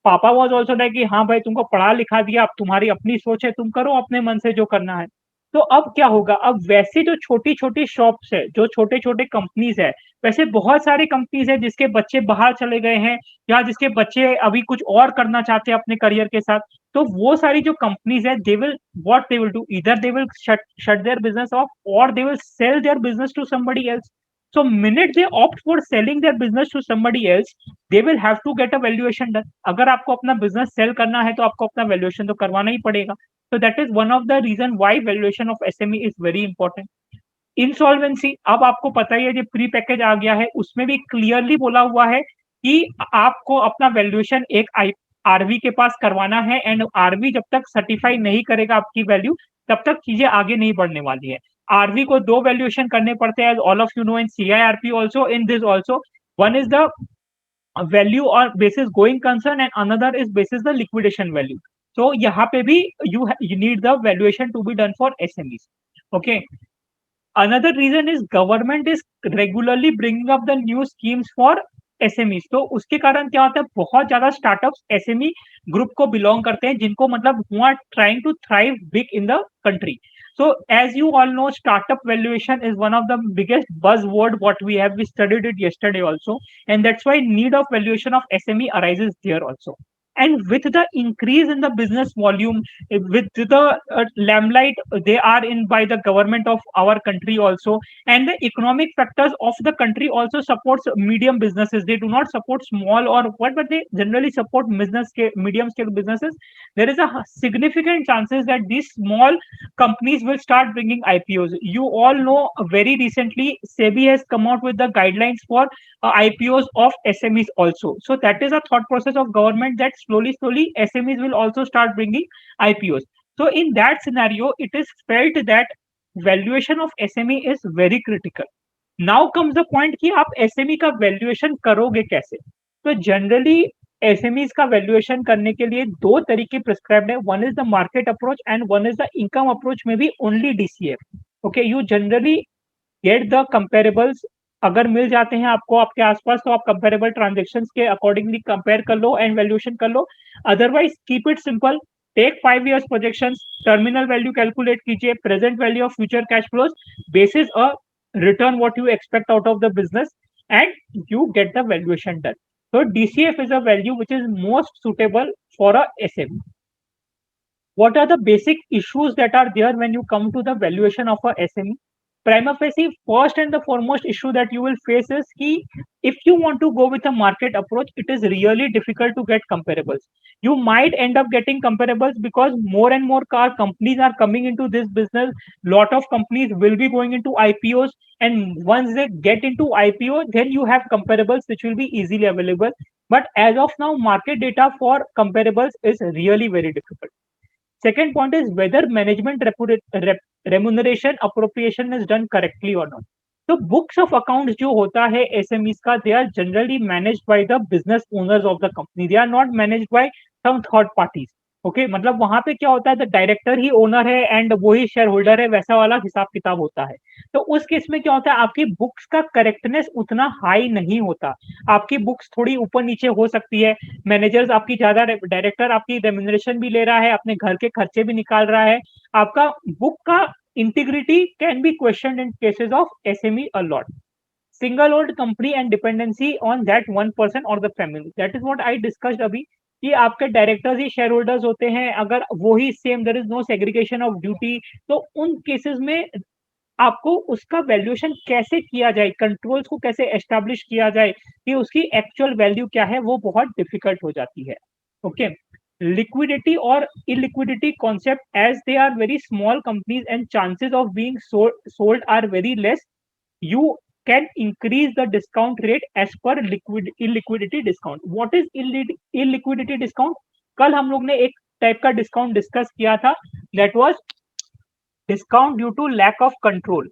पापा वाज आल्सो लाइक कि हाँ भाई तुमको पढ़ा लिखा दिया, अब तुम्हारी अपनी सोच है, तुम करो अपने मन से जो करना है. तो अब क्या होगा, अब वैसे जो छोटी छोटी शॉप्स है, जो छोटे छोटे कंपनीज है, वैसे बहुत सारे कंपनीज है जिसके बच्चे बाहर चले गए हैं या जिसके बच्चे अभी कुछ और करना चाहते हैं अपने करियर के साथ, तो वो सारी जो कंपनीज है they will what they will do, either they will shut their business off और they will sell their business to somebody else. So minute they opt for selling their business to somebody else, they will have to get a valuation done. अगर आपको अपना business sell करना है तो आपको अपना valuation तो करवाना ही पड़ेगा. So that is one of the reason why valuation of SME is very important. Insolvency, अब आपको पता ही है जो प्री पैकेज आ गया है उसमें भी क्लियरली बोला हुआ है कि आपको अपना वैल्यूएशन एक आरवी के पास करवाना है एंड आरवी जब तक सर्टिफाई नहीं करेगा आपकी वैल्यू तब तक चीजें आगे नहीं बढ़ने वाली है. आरवी को दो वैल्यूएशन करने पड़ते हैं, all of you know, in CIRP also, in this also. One is the value और basis going concern and another is basis the liquidation value. तो यहाँ पे भी you need the valuation to be done for SMEs. Okay, another reason is government is regularly bringing up the new schemes for SMEs. तो उसके कारण क्या होता है, बहुत ज्यादा स्टार्टअप्स एसएमई ग्रुप को बिलोंग करते हैं जिनको मतलब who are trying to thrive big in the country. So as you all know, startup valuation is one of the biggest buzzword what we have. We studied it yesterday also, and that's why need of valuation of SME arises there also. And with the increase in the business volume, with the limelight they are in by the government of our country also, and the economic factors of the country also supports medium businesses. They do not support small or what, but they generally support medium scale businesses. There is a significant chances that these small companies will start bringing IPOs. You all know very recently SEBI has come out with the guidelines for IPOs of SMEs also. So that is a thought process of government that slowly SMEs will also start bringing IPOs. So in that scenario, it is felt that valuation of SME is very critical. Now comes the point कि आप SME का valuation करोगे कैसे? तो generally SMEs का valuation करने के लिए दो तरीके prescribed है. One is the market approach and one is the income approach में भी only DCF. Okay, you generally get the comparables. अगर मिल जाते हैं आपको आपके आसपास तो आप कंपेरेबल ट्रांजेक्शन के अकॉर्डिंगली कंपेयर कर लो एंड वैल्यूएशन कर लो. Otherwise keep it simple, take 5 years projection, terminal value calculate कीजिए, present value of future cash flows, basis a return what you expect out of the business, and you get the valuation done. So DCF is a value which is most suitable for a SME. What are the basic issues that are there when you come to the valuation of a SME? Prima facie, first and the foremost issue that you will face is ki if you want to go with a market approach, it is really difficult to get comparables. You might end up getting comparables because more and more car companies are coming into this business. Lot of companies will be going into IPOs, and once they get into IPO, then you have comparables which will be easily available. But as of now, market data for comparables is really very difficult. Second point is whether management remuneration appropriation is done correctly or not. So books of accounts जो होता है SMEs का, they are generally managed by the business owners of the company. They are not managed by some third parties. Okay मतलब वहां पे क्या होता है, द डायरेक्टर ही ओनर है एंड वो ही शेयर होल्डर है, वैसा वाला हिसाब किताब होता है. तो उस केस में क्या होता है, आपकी बुक्स का करेक्टनेस उतना हाई नहीं होता. आपकी बुक्स थोड़ी ऊपर नीचे हो सकती है. मैनेजर्स आपकी ज्यादा, डायरेक्टर आपकी रेम्यूनरेशन भी ले रहा है, अपने घर के खर्चे भी निकाल रहा है. आपका बुक का integrity can be question in cases of SME a lot. Single old company and dependency on that one person और the family, that is what I discussed अभी कि आपके डायरेक्टर्स ही शेयर होल्डर्स होते हैं. अगर वो ही same, there is no segregation of duty, तो उन केसेस में आपको उसका वैल्यूएशन कैसे किया जाए, कंट्रोल्स को कैसे एस्टैब्लिश किया जाए कि उसकी एक्चुअल वैल्यू क्या है, वो बहुत डिफिकल्ट हो जाती है. Okay, liquidity or illiquidity concept, as they are very small companies and chances of being sold are very less, you can increase the discount rate as per illiquidity discount. What is illiquidity discount? कल हम लोग ने एक टाइप का डिस्काउंट डिस्कस किया था, that was discount due to lack of control.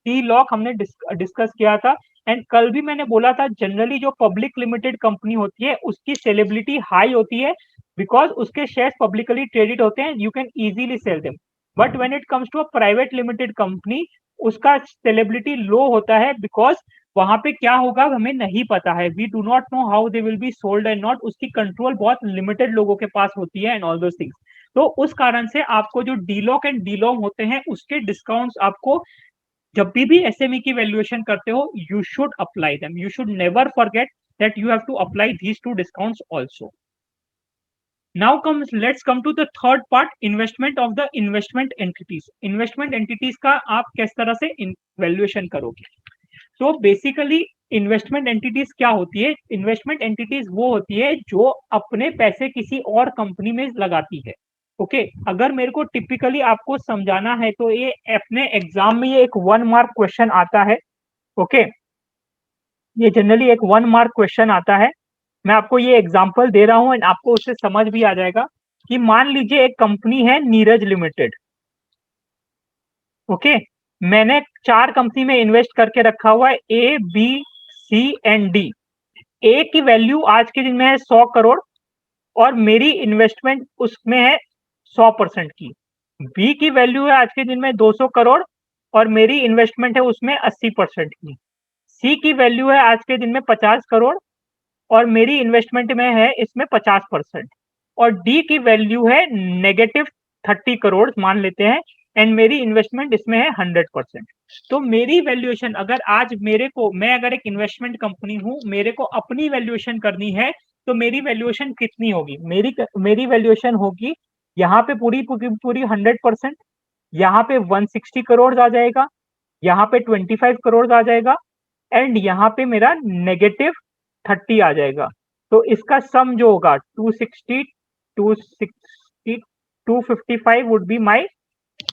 टी लॉक हमने डिस्कस किया था. एंड कल भी मैंने बोला था जनरली जो पब्लिक लिमिटेड कंपनी होती है उसकी सेलेबिलिटी हाई होती है बिकॉज उसके शेयर्स पब्लिकली ट्रेडेड होते हैं, you can easily sell them. But when it comes to a private limited company, उसका सेलेबिलिटी लो होता है बिकॉज वहां पे क्या होगा हमें नहीं पता है. We do not know how they will be sold and not. उसकी कंट्रोल बहुत लिमिटेड लोगों के पास होती है एंड ऑल दोस थिंग्स. तो उस कारण से आपको जो डीलॉक एंड डीलॉन्ग होते हैं उसके डिस्काउंट्स आपको जब भी SME की वैल्यूएशन करते हो, you should apply them. You should never forget that you have to apply these two discounts also. Now let's come to the third part, investment of the investment entities. Investment entities का आप किस तरह से वैल्यूएशन करोगे? So basically इन्वेस्टमेंट एंटिटीज क्या होती है? इन्वेस्टमेंट एंटिटीज वो होती है जो अपने पैसे किसी और कंपनी में लगाती है. ओके, अगर मेरे को टिपिकली आपको समझाना है तो ये अपने एग्जाम में ये एक 1 मार्क क्वेश्चन आता है. ओके, ये जनरली एक 1 मार्क क्वेश्चन आता है. मैं आपको ये एग्जांपल दे रहा हूं एंड आपको उससे समझ भी आ जाएगा कि मान लीजिए एक कंपनी है नीरज लिमिटेड. ओके, मैंने 4 कंपनी में इन्वेस्ट करके रखा हुआ है, A, B, C and D. A की वैल्यू आज के दिन में है 100 करोड़ और मेरी इन्वेस्टमेंट उसमें है 100% की. B की वैल्यू है आज के दिन में 200 करोड़ और मेरी इन्वेस्टमेंट है उसमें 80% की. C की वैल्यू है आज के दिन में 50 करोड़ और मेरी इन्वेस्टमेंट में है इसमें 50%. और D की वैल्यू है -30 करोड़ मान लेते हैं एंड मेरी इन्वेस्टमेंट इसमें है 100%. तो मेरी वैल्यूएशन अगर आज मैं अगर एक इन्वेस्टमेंट कंपनी हूं, मेरे को अपनी वैल्यूएशन करनी है तो मेरी वैल्यूएशन कितनी होगी? मेरी वैल्यूएशन होगी यहाँ पे पूरी 100%, यहाँ पे 160 करोड़ आ जाएगा, यहाँ पे 25 करोड़ आ जाएगा एंड यहाँ पे मेरा -30 आ जाएगा। तो इसका सम जो होगा 260, 260, 255 would be my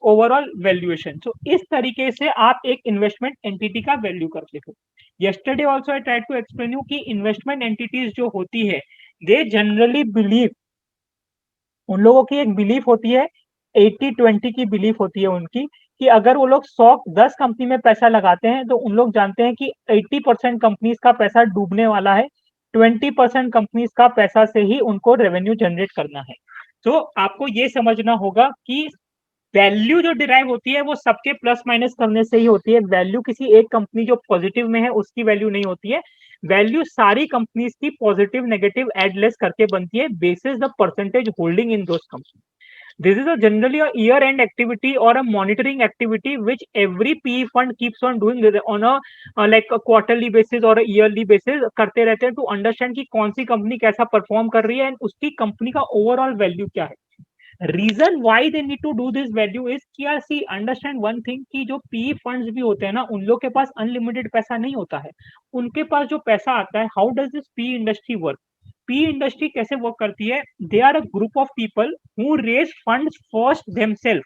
overall valuation. So इस तरीके से आप एक इन्वेस्टमेंट एंटिटी का वैल्यू करते हो। yesterday also I tried to explain you कि इन्वेस्टमेंट एंटिटीज जो होती है दे जनरली बिलीव, उन लोगों की एक बिलीफ होती है, 80-20 की बिलीफ होती है उनकी, कि अगर वो लोग 10 कंपनी में पैसा लगाते हैं तो उन लोग जानते हैं कि 80% कंपनीज का पैसा डूबने वाला है, 20% कंपनीज का पैसा से ही उनको रेवेन्यू जनरेट करना है। तो आपको ये समझना होगा कि वैल्यू जो डिराइव होती है वो सबके प्लस माइनस करने से ही होती है। वैल्यू किसी एक कंपनी जो पॉजिटिव में है उसकी वैल्यू नहीं होती है। वैल्यू सारी कंपनीज की पॉजिटिव नेगेटिव एड लेस करके बनती है basis the percentage holding in those company. This is generally a year-end activity or a monitoring activity which every PE fund keeps on doing on a like a quarterly basis or a yearly basis, करते रहते हैं to understand कि कौन सी कंपनी कैसा परफॉर्म कर रही है एंड उसकी कंपनी का ओवरऑल वैल्यू क्या है। Reason why they need to do this value is कि यार सी अंडरस्टैंड वन थिंग कि जो पी फंड्स भी होते हैं ना, उन लोग के पास अनलिमिटेड पैसा नहीं होता है। उनके पास जो पैसा आता है, how does this P industry work? P industry कैसे वर्क करती है? They are a group of people who raise funds first themselves.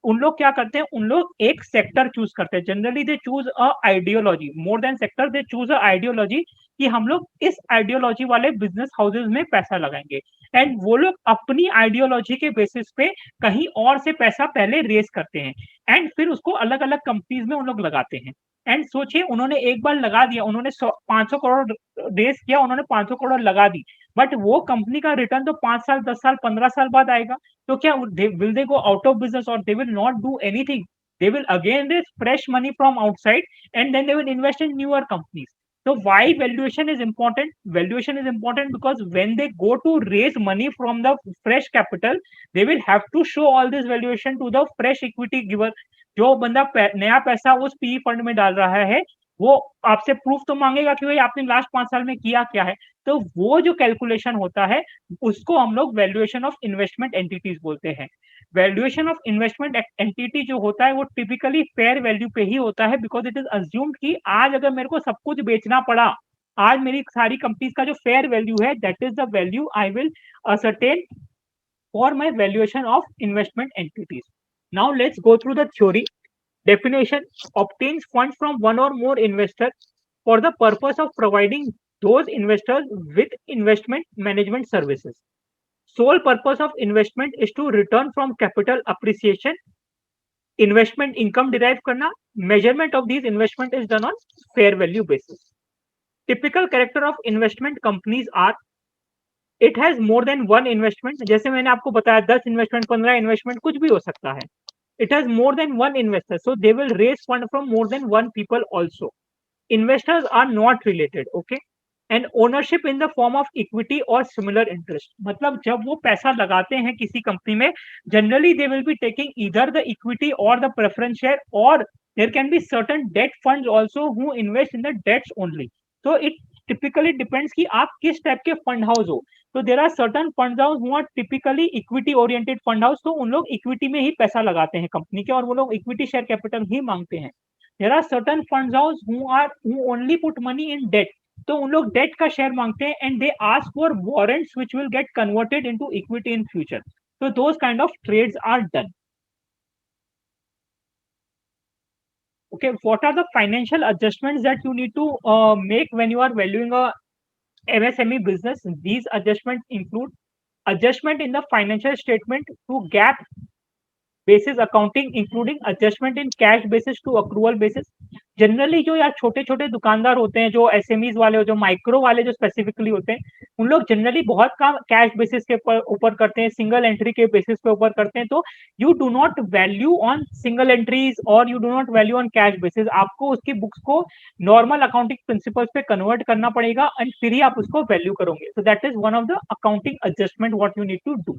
उन लोग क्या करते हैं? उन लोग एक सेक्टर चूज करते हैं। Generally they choose a ideology, more than sector they choose a ideology कि हम लोग इस आइडियोलॉजी वाले बिजनेस हाउसेज में पैसा लगाएंगे एंड वो लोग अपनी आइडियोलॉजी के बेसिस पे कहीं और से पैसा पहले रेस करते हैं एंड फिर उसको अलग अलग कंपनीज में उन लोग लगाते हैं। एंड सोचिए, उन्होंने एक बार लगा दिया, उन्होंने 500 करोड़ रेस किया, उन्होंने 500 करोड़ लगा दी, बट वो कंपनी का रिटर्न तो 5 साल 10 साल 15 साल बाद आएगा। तो क्या will they go out of business और they will not do anything? they will again raise fresh money from outside and then they will invest in newer companies. So why valuation is important? Valuation is important because when they go to raise money from the fresh capital, they will have to show all this valuation to the fresh equity giver. जो बंदा नया पैसा उस पी फंड में डाल रहा है, वो आपसे प्रूफ तो मांगेगा कि भाई आपने लास्ट 5 साल में किया क्या है। तो वो जो कैलकुलेशन होता है उसको हम लोग वैल्यूएशन ऑफ इन्वेस्टमेंट एंटिटीज बोलते हैं। वैल्यूएशन ऑफ इन्वेस्टमेंट एंटिटी जो होता है वो टिपिकली फेयर वैल्यू पे ही होता है, बिकॉज इट इज अज्यूम्ड कि आज अगर मेरे को सब कुछ बेचना पड़ा, आज मेरी सारी कंपनीज का जो फेयर वैल्यू है, that is the value I will ascertain for my valuation of investment entities. Now let's go through the theory. Definition: obtains funds from one or more investors for the purpose of providing those investors with investment management services. Sole purpose of investment is to return from capital appreciation. Investment income derive करना. Measurement of these investment is done on fair value basis. Typical character of investment companies are: it has more than one investment. जैसे मैंने आपको बताया 10 इन्वेस्टमेंट 15 इन्वेस्टमेंट कुछ भी हो सकता है. It has more than one investor, so they will raise fund from more than one people also. Investors are not related, okay? And ownership in the form of equity or similar interest. मतलब जब वो पैसा लगाते हैं किसी कंपनी में, generally they will be taking either the equity or the preference share, or there can be certain debt funds also who invest in the debts only. So it typically depends कि आप किस टाइप के फंड हाउस हो. तो there are certain fund house who are typically equity oriented fund house, तो उन लोग इक्विटी में ही पैसा लगाते हैं कंपनी के और वो लोग इक्विटी शेयर कैपिटल ही मांगते हैं. There are certain fund house who only put money in debt, तो उन लोग डेट का शेयर मांगते हैं and they ask for warrants which will get converted into equity in future. तो those kind of trades are done. Okay, what are the financial adjustments that you need to make when you are valuing a MSME business? These adjustments include adjustment in the financial statement to GAAP basis accounting, including adjustment in cash basis to accrual basis. Generally जो यार छोटे छोटे दुकानदार होते हैं, जो एसएमईज वाले, जो माइक्रो वाले जो स्पेसिफिकली होते हैं, उन लोग जनरली बहुत काम कैश बेसिस के ऊपर करते हैं, सिंगल एंट्री के बेसिस पे ऊपर करते हैं. तो you do not value on single entries और you do not value on cash basis. आपको उसकी बुक्स को नॉर्मल अकाउंटिंग प्रिंसिपल्स पे कन्वर्ट करना पड़ेगा एंड फिर ही आप उसको वैल्यू करोगे. So that is one of the accounting adjustment what you need to do.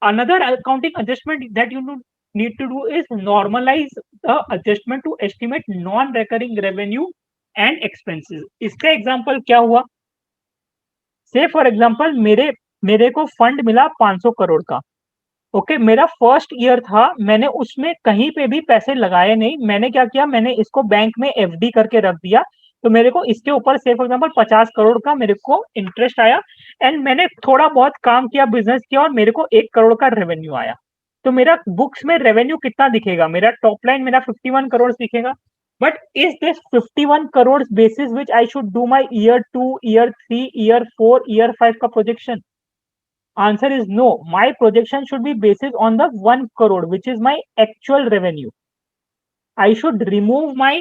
Another accounting adjustment that you need to do is normalize the adjustment to estimate non-recurring revenue and expenses. इसका एग्जांपल क्या हुआ? से फॉर एग्जांपल मेरे को फंड मिला 500 करोड़ का। ओके, मेरा फर्स्ट ईयर था, मैंने उसमें कहीं पे भी पैसे लगाए नहीं। मैंने क्या किया, मैंने इसको बैंक में एफडी करके रख दिया। तो मेरे को इसके ऊपर से फॉर एग्जांपल 50 करोड़ का मेरे को इंटरेस्ट आया, एंड मैंने थोड़ा बहुत काम किया, बिजनेस किया, और मेरे को 1 करोड़ का रेवेन्यू आया। तो मेरा बुक्स में रेवेन्यू कितना दिखेगा, मेरा टॉप लाइन मेरा 51 करोड़ दिखेगा। But is this 51 crore basis which I should do my year 2, year 3, year 4, year 5 का projection? Answer is no. My projection should be based on the 1 crore, which is my actual revenue. I should remove my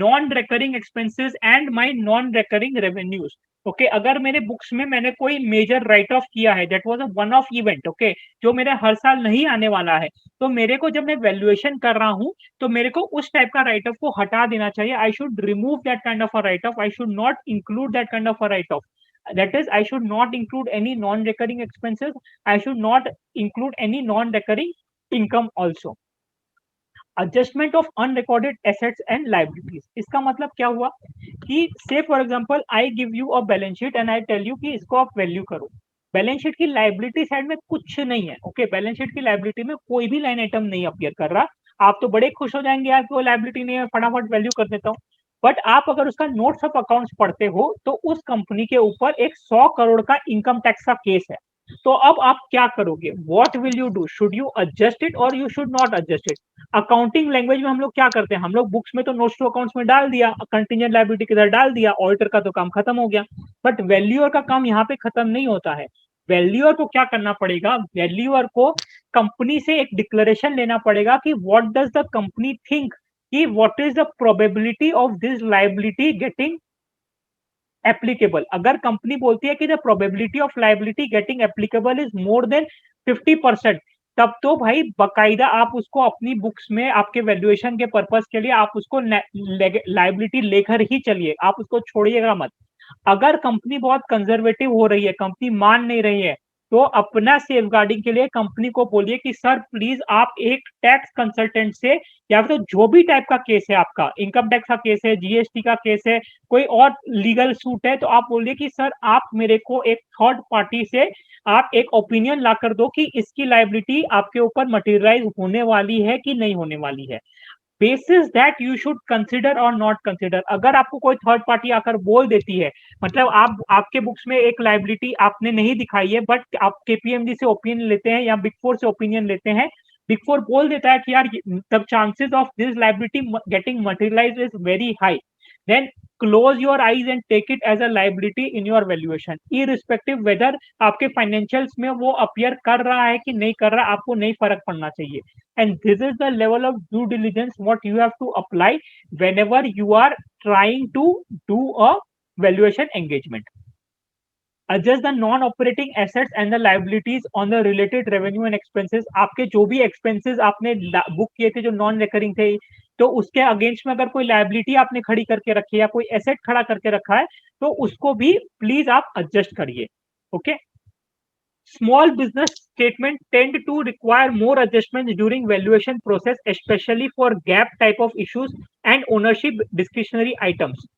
non-recurring expenses and my non-recurring revenues. Okay, अगर मेरे बुक्स में मैंने कोई मेजर राइट ऑफ किया है, that was a one of event, okay, जो मेरे हर साल नहीं आने वाला है, तो मेरे को जब मैं वैल्यूएशन कर रहा हूं, तो मेरे को उस टाइप का राइट ऑफ को हटा देना चाहिए। I should remove that kind of a right of, I should not include that kind of a right of. That is, I should not include any non-recurring expenses. I should not include any non-recurring income also. Adjustment of unrecorded assets and liabilities. इसका मतलब क्या हुआ कि say for example I give you a balance sheet and I tell you कि इसको आप वैल्यू करो। बैलेंस शीट की लाइबिलिटी साइड में कुछ नहीं है। ओके, बैलेंस शीट की लाइबिलिटी में कोई भी लाइन आइटम नहीं अपीयर कर रहा। आप तो बड़े खुश हो जाएंगे यार, वो लाइबिलिटी नहीं है, फटाफट वैल्यू कर देता हूँ। बट आप अगर उसका नोट्स ऑफ अकाउंट्स पढ़ते हो, तो उस कंपनी के ऊपर एक 100 करोड़ का इनकम टैक्स का केस है। तो अब आप क्या करोगे? What will you do? Should you adjust it और you should not adjust it? Accounting language में हम लोग क्या करते हैं, हम लोग बुक्स में तो नोट्स टू अकाउंट्स में डाल दिया, कंटीजेंट लायबिलिटी किधर डाल दिया, ऑडिटर का तो काम खत्म हो गया। बट वैल्यूअर का काम यहाँ पे खत्म नहीं होता है। वैल्यूअर को क्या करना पड़ेगा? वैल्यूअर को कंपनी से एक डिक्लेरेशन लेना पड़ेगा कि what does the company think, कि what is the probability of this liability getting applicable. अगर कंपनी बोलती है कि the probability of liability getting applicable is more than 50%, तब तो भाई बकायदा आप उसको अपनी बुक्स में आपके वैल्यूएशन के पर्पस के लिए आप उसको लायबिलिटी लेकर ही चलिए, आप उसको छोड़िएगा मत। अगर कंपनी बहुत कंजर्वेटिव हो रही है, कंपनी मान नहीं रही है, तो अपना सेफगार्डिंग के लिए कंपनी को बोलिए कि सर प्लीज आप एक टैक्स कंसल्टेंट से, या फिर तो जो भी टाइप का केस है आपका, इनकम टैक्स का केस है, जीएसटी का केस है, कोई और लीगल सूट है, तो आप बोलिए कि सर आप मेरे को एक थर्ड पार्टी से आप एक ओपिनियन ला कर दो कि इसकी लायबिलिटी आपके ऊपर मटेरियलाइज होने वाली है कि नहीं होने वाली है। Basis that you should consider और नॉट कंसिडर। अगर आपको कोई थर्ड पार्टी आकर बोल देती है, मतलब आप आपके बुक्स में एक लायबिलिटी आपने नहीं दिखाई है, बट आप केपीएमजी से ओपिनियन लेते हैं या बिग फोर से ओपिनियन लेते हैं, बिग फोर बोल देता है कि यार the chances of this liability getting materialize is very high, then close your eyes and take it as a liability in your valuation, irrespective whether आपके financials में वो appear कर रहा है कि नहीं कर रहा, आपको नहीं फर्क पड़ना चाहिए। And this is the level of due diligence what you have to apply whenever you are trying to do a valuation engagement. Adjust the non-operating assets and the liabilities on the related revenue and expenses. आपके जो भी expenses आपने बुक किए थे जो नॉन रिकरिंग थे, तो उसके अगेंस्ट में अगर कोई लायबिलिटी आपने खड़ी करके रखी है या कोई एसेट खड़ा करके रखा है, तो उसको भी प्लीज आप एडजस्ट करिए। Okay, small business statement tend to require more adjustments during valuation process, especially for gap type of issues and ownership discretionary items.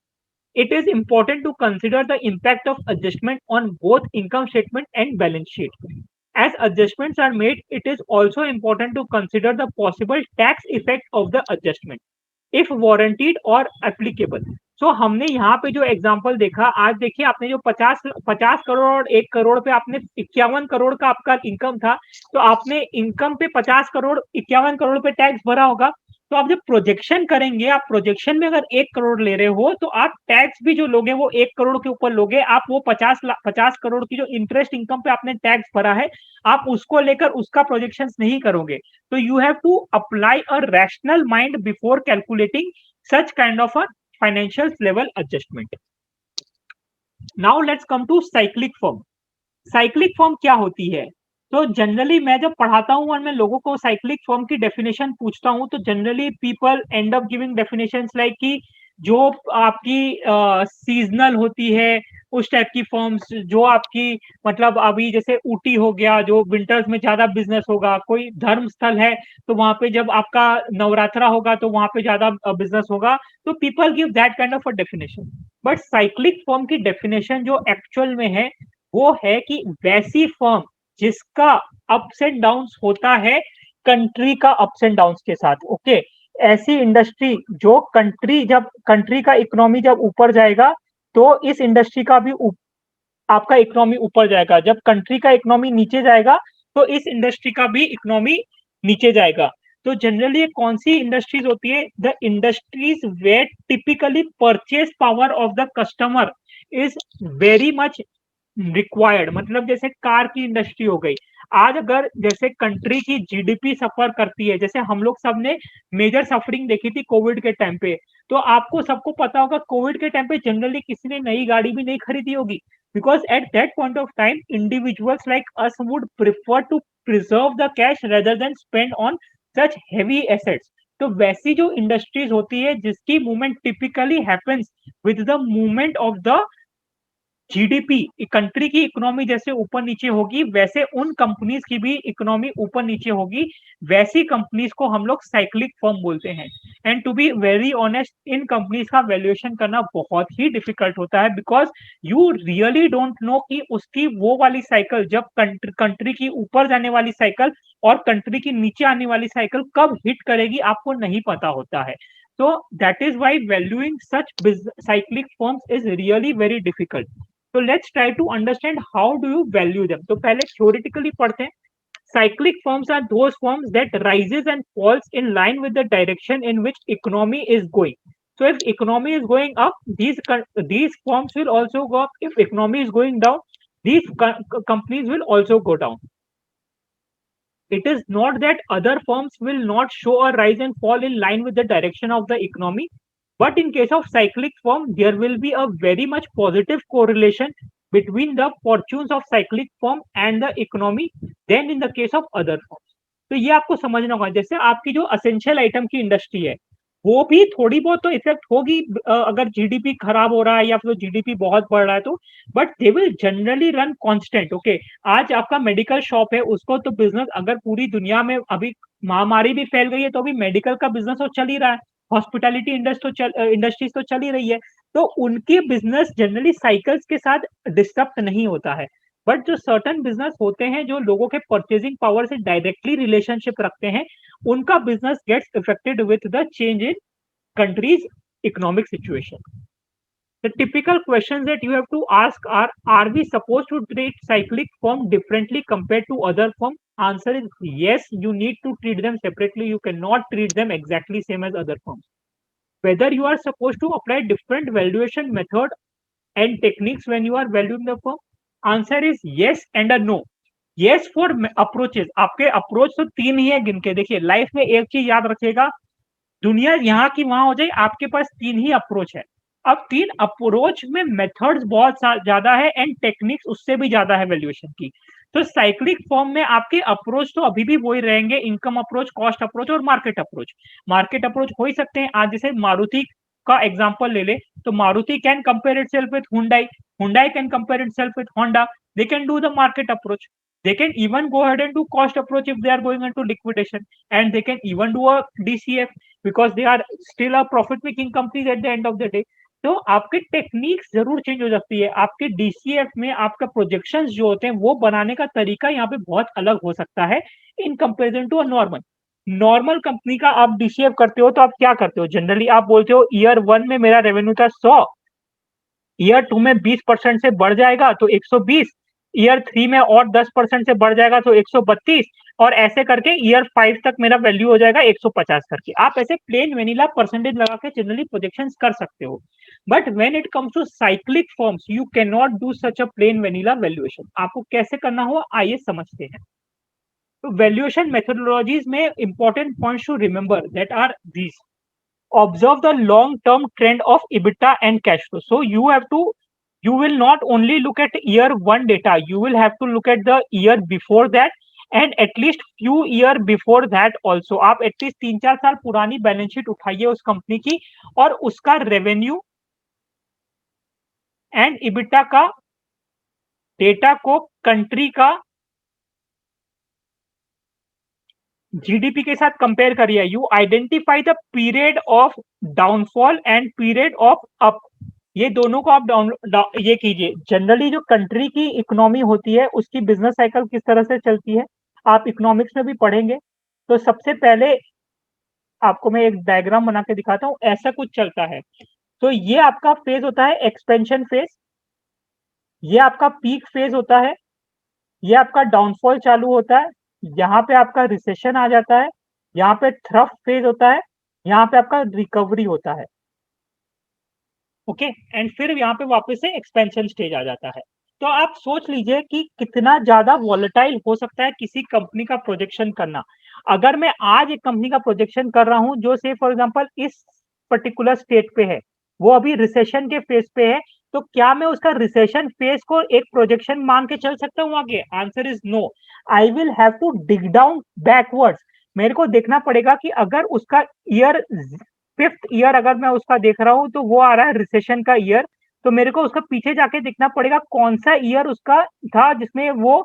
It is important to consider the impact of adjustment on both income statement and balance sheet. As adjustments are made, it is also important to consider the possible tax effect of the adjustment, if warranted or applicable. So हमने यहाँ पे जो एग्जांपल देखा, आज देखिए आपने जो 50 करोड़ और 1 करोड़ पे आपने 51 करोड़ का आपका इनकम था, तो आपने इनकम पे 50 करोड़ 51 करोड़ पे टैक्स भरा होगा। तो आप जब प्रोजेक्शन करेंगे, आप प्रोजेक्शन में अगर 1 करोड़ ले रहे हो, तो आप टैक्स भी जो लोगे वो 1 करोड़ के ऊपर लोगे। आप वो 50 करोड़ की जो इंटरेस्ट इनकम पे आपने टैक्स भरा है, आप उसको लेकर उसका प्रोजेक्शन नहीं करोगे। तो you have to apply a rational mind before calculating such kind of a financial level adjustment. Now let's come to cyclic form. Cyclic form क्या होती है? तो जनरली मैं जब पढ़ाता हूँ और मैं लोगों को साइक्लिक फॉर्म की डेफिनेशन पूछता हूँ, तो generally people and up giving definitions like कि जो आपकी सीजनल होती है उस टाइप की फॉर्म्स, जो आपकी मतलब अभी जैसे ऊटी हो गया, जो विंटर्स में ज्यादा बिजनेस होगा, कोई धर्म स्थल है तो वहां पे जब आपका नवरात्रा होगा तो वहां पे ज्यादा बिजनेस होगा, तो people give that kind of a definition. But cyclic form की डेफिनेशन जो एक्चुअल में है, वो है कि वैसी फर्म जिसका अप्स एंड डाउन्स होता है कंट्री का अप्स एंड डाउन्स के साथ। ओके, ऐसी इंडस्ट्री जो कंट्री का इकोनॉमी जब ऊपर जाएगा तो इस इंडस्ट्री का भी आपका इकोनॉमी ऊपर जाएगा, जब कंट्री का इकोनॉमी नीचे जाएगा तो इस इंडस्ट्री का भी इकोनॉमी नीचे जाएगा। तो जनरली ये कौन सी इंडस्ट्रीज होती है? The industries where typically purchase power of the customer is very much required. मतलब जैसे कार की इंडस्ट्री हो गई, आज अगर जैसे कंट्री की जीडीपी सफर करती है, जैसे हम लोग सब ने मेजर सफरिंग देखी थी कोविड के टाइम पे, तो आपको सबको पता होगा कोविड के टाइम पे जनरली किसी ने नई गाड़ी भी नहीं खरीदी होगी, because at that point of time individuals like us would prefer to preserve the cash rather than spend on such heavy assets. तो वैसी जो इंडस्ट्रीज होती है जिसकी movement typically happens with the movement of the GDP, country की इकोनॉमी जैसे ऊपर नीचे होगी वैसे उन कंपनीज की भी इकोनॉमी ऊपर नीचे होगी, वैसी कंपनीज को हम लोग साइक्लिक फर्म बोलते हैं। And to be very honest, इन कंपनीज का वैल्यूएशन करना बहुत ही डिफिकल्ट होता है, because you really don't know कि उसकी वो वाली साइकिल, जब कंट्री की ऊपर जाने वाली साइकिल और कंट्री की नीचे आने वाली साइकिल कब हिट करेगी आपको नहीं पता होता है। So that is why valuing such cyclic firms is really very difficult. So let's try to understand how do you value them. तो पहले theoretically पढ़ते हैं। Cyclic firms are those firms that rises and falls in line with the direction in which economy is going. So if economy is going up, these firms will also go up. If economy is going down, these companies will also go down. It is not that other firms will not show a rise and fall in line with the direction of the economy, but in case of cyclic firm, there will be a very much positive correlation between the fortunes of cyclic firm and the economy than in the case of other firms. तो ये आपको समझना होगा। जैसे आपकी जो असेंशियल आइटम की इंडस्ट्री है वो भी थोड़ी बहुत तो इफेक्ट होगी अगर जीडीपी खराब हो रहा है या फिर जीडीपी बहुत बढ़ रहा है तो, but they will generally run constant. Okay, आज आपका मेडिकल शॉप है, उसको तो बिजनेस अगर पूरी दुनिया में अभी महामारी भी फैल गई है तो अभी मेडिकल का बिजनेस तो चल ही रहा है, हॉस्पिटैलिटी इंडस्ट्रीज तो चल ही रही है, तो उनके बिजनेस जनरली साइकिल्स के साथ डिस्टर्ब नहीं होता है। बट जो सर्टन बिजनेस होते हैं जो लोगों के परचेजिंग पावर से डायरेक्टली रिलेशनशिप रखते हैं, उनका business gets affected with the change in country's economic situation. The typical questions that you have to ask are we supposed to treat cyclic firm differently compared to other firm? Answer is yes, you need to treat them separately. You cannot treat them exactly same as other firms. Whether you are supposed to apply different valuation method and techniques when you are valuing the firm? Answer is yes and a no. Yes for approaches. आपके अप्रोच तो तीन ही है गिन के देखिए, लाइफ में एक चीज याद रखिएगा, दुनिया यहाँ की वहां हो जाए, आपके पास तीन ही अप्रोच है। अब तीन अप्रोच में मेथड्स बहुत ज्यादा है एंड टेक्निक्स उससे भी ज्यादा है वैल्यूएशन की। तो साइक्लिक फॉर्म में आपके अप्रोच तो अभी भी वही रहेंगे, इनकम अप्रोच, कॉस्ट अप्रोच और मार्केट अप्रोच। मार्केट अप्रोच हो ही सकते हैं, आज जैसे मारुति का एग्जांपल ले ले तो Maruti can compare itself with Hyundai, Hyundai can compare itself with Honda, they can do the market approach. They can even go ahead and do cost approach if they are going into liquidation, and they can even do a DCF because they are still a profit making companies at the end of the day. तो आपके टेक्निक्स जरूर चेंज हो जाती है, आपके डीसीएफ में आपका प्रोजेक्शंस जो होते हैं वो बनाने का तरीका यहाँ पे बहुत अलग हो सकता है in comparison to a normal company का। आप डीसीएफ करते हो तो आप क्या करते हो? जनरली आप बोलते हो ईयर 1 में मेरा रेवेन्यू था 100, ईयर 2 में 20% से बढ़ जाएगा तो 120, ईयर 3 में और 10% से बढ़ जाएगा तो 132, और ऐसे करके ईयर 5 तक मेरा वैल्यू हो जाएगा 150 करके। आप ऐसे प्लेन वेनिला परसेंटेज लगा के जनरली प्रोजेक्शंस कर सकते हो, but when it comes to cyclic firms you can not do such a plain vanilla valuation. आपको कैसे करना हो आइए समझते हैं। तो वैल्यूएशन मेथोडोलॉजीज में important points to remember that are these: observe the long term trend of EBITDA and cash flow. So you will not only look at year 1 data, you will have to look at the year before that and at least few year before that also. आप एटलीस्ट 3-4 साल पुरानी बैलेंस शीट उठाइए उस कंपनी की और उसका रेवेन्यू एंड EBITDA का डेटा को कंट्री का जीडीपी के साथ कंपेयर करिए। You identify the period of downfall and period of up ये दोनों को आप ये कीजिए। जनरली जो कंट्री की इकोनॉमी होती है उसकी बिजनेस साइकिल किस तरह से चलती है आप इकोनॉमिक्स में भी पढ़ेंगे। तो सबसे पहले आपको मैं एक डायग्राम बना के दिखाता हूँ, ऐसा कुछ चलता है। तो ये आपका फेज होता है एक्सपेंशन फेज, ये आपका पीक फेज होता है, ये आपका डाउनफॉल चालू होता है, यहाँ पे आपका रिसेशन आ जाता है, यहाँ पे थ्रफ फेज होता है, यहाँ पे आपका रिकवरी होता है। ओके, एंड फिर यहाँ पे वापस से एक्सपेंशन स्टेज आ जाता है। तो आप सोच लीजिए कि कितना ज्यादा वॉलेटाइल हो सकता है किसी कंपनी का प्रोजेक्शन करना। अगर मैं आज एक कंपनी का प्रोजेक्शन कर रहा हूं जो से फॉर एग्जांपल इस पर्टिकुलर स्टेट पे है, वो अभी रिसेशन के फेज पे है, तो क्या मैं उसका रिसेशन फेज को एक प्रोजेक्शन मान के चल सकता हूं आगे? Answer is no. I will have to dig down backwards. मेरे को देखना पड़ेगा कि अगर उसका ईयर फिफ्थ ईयर अगर मैं उसका देख रहा हूं तो वो आ रहा है रिसेशन का ईयर, तो मेरे को उसका पीछे जाके देखना पड़ेगा कौन सा ईयर उसका था जिसमें वो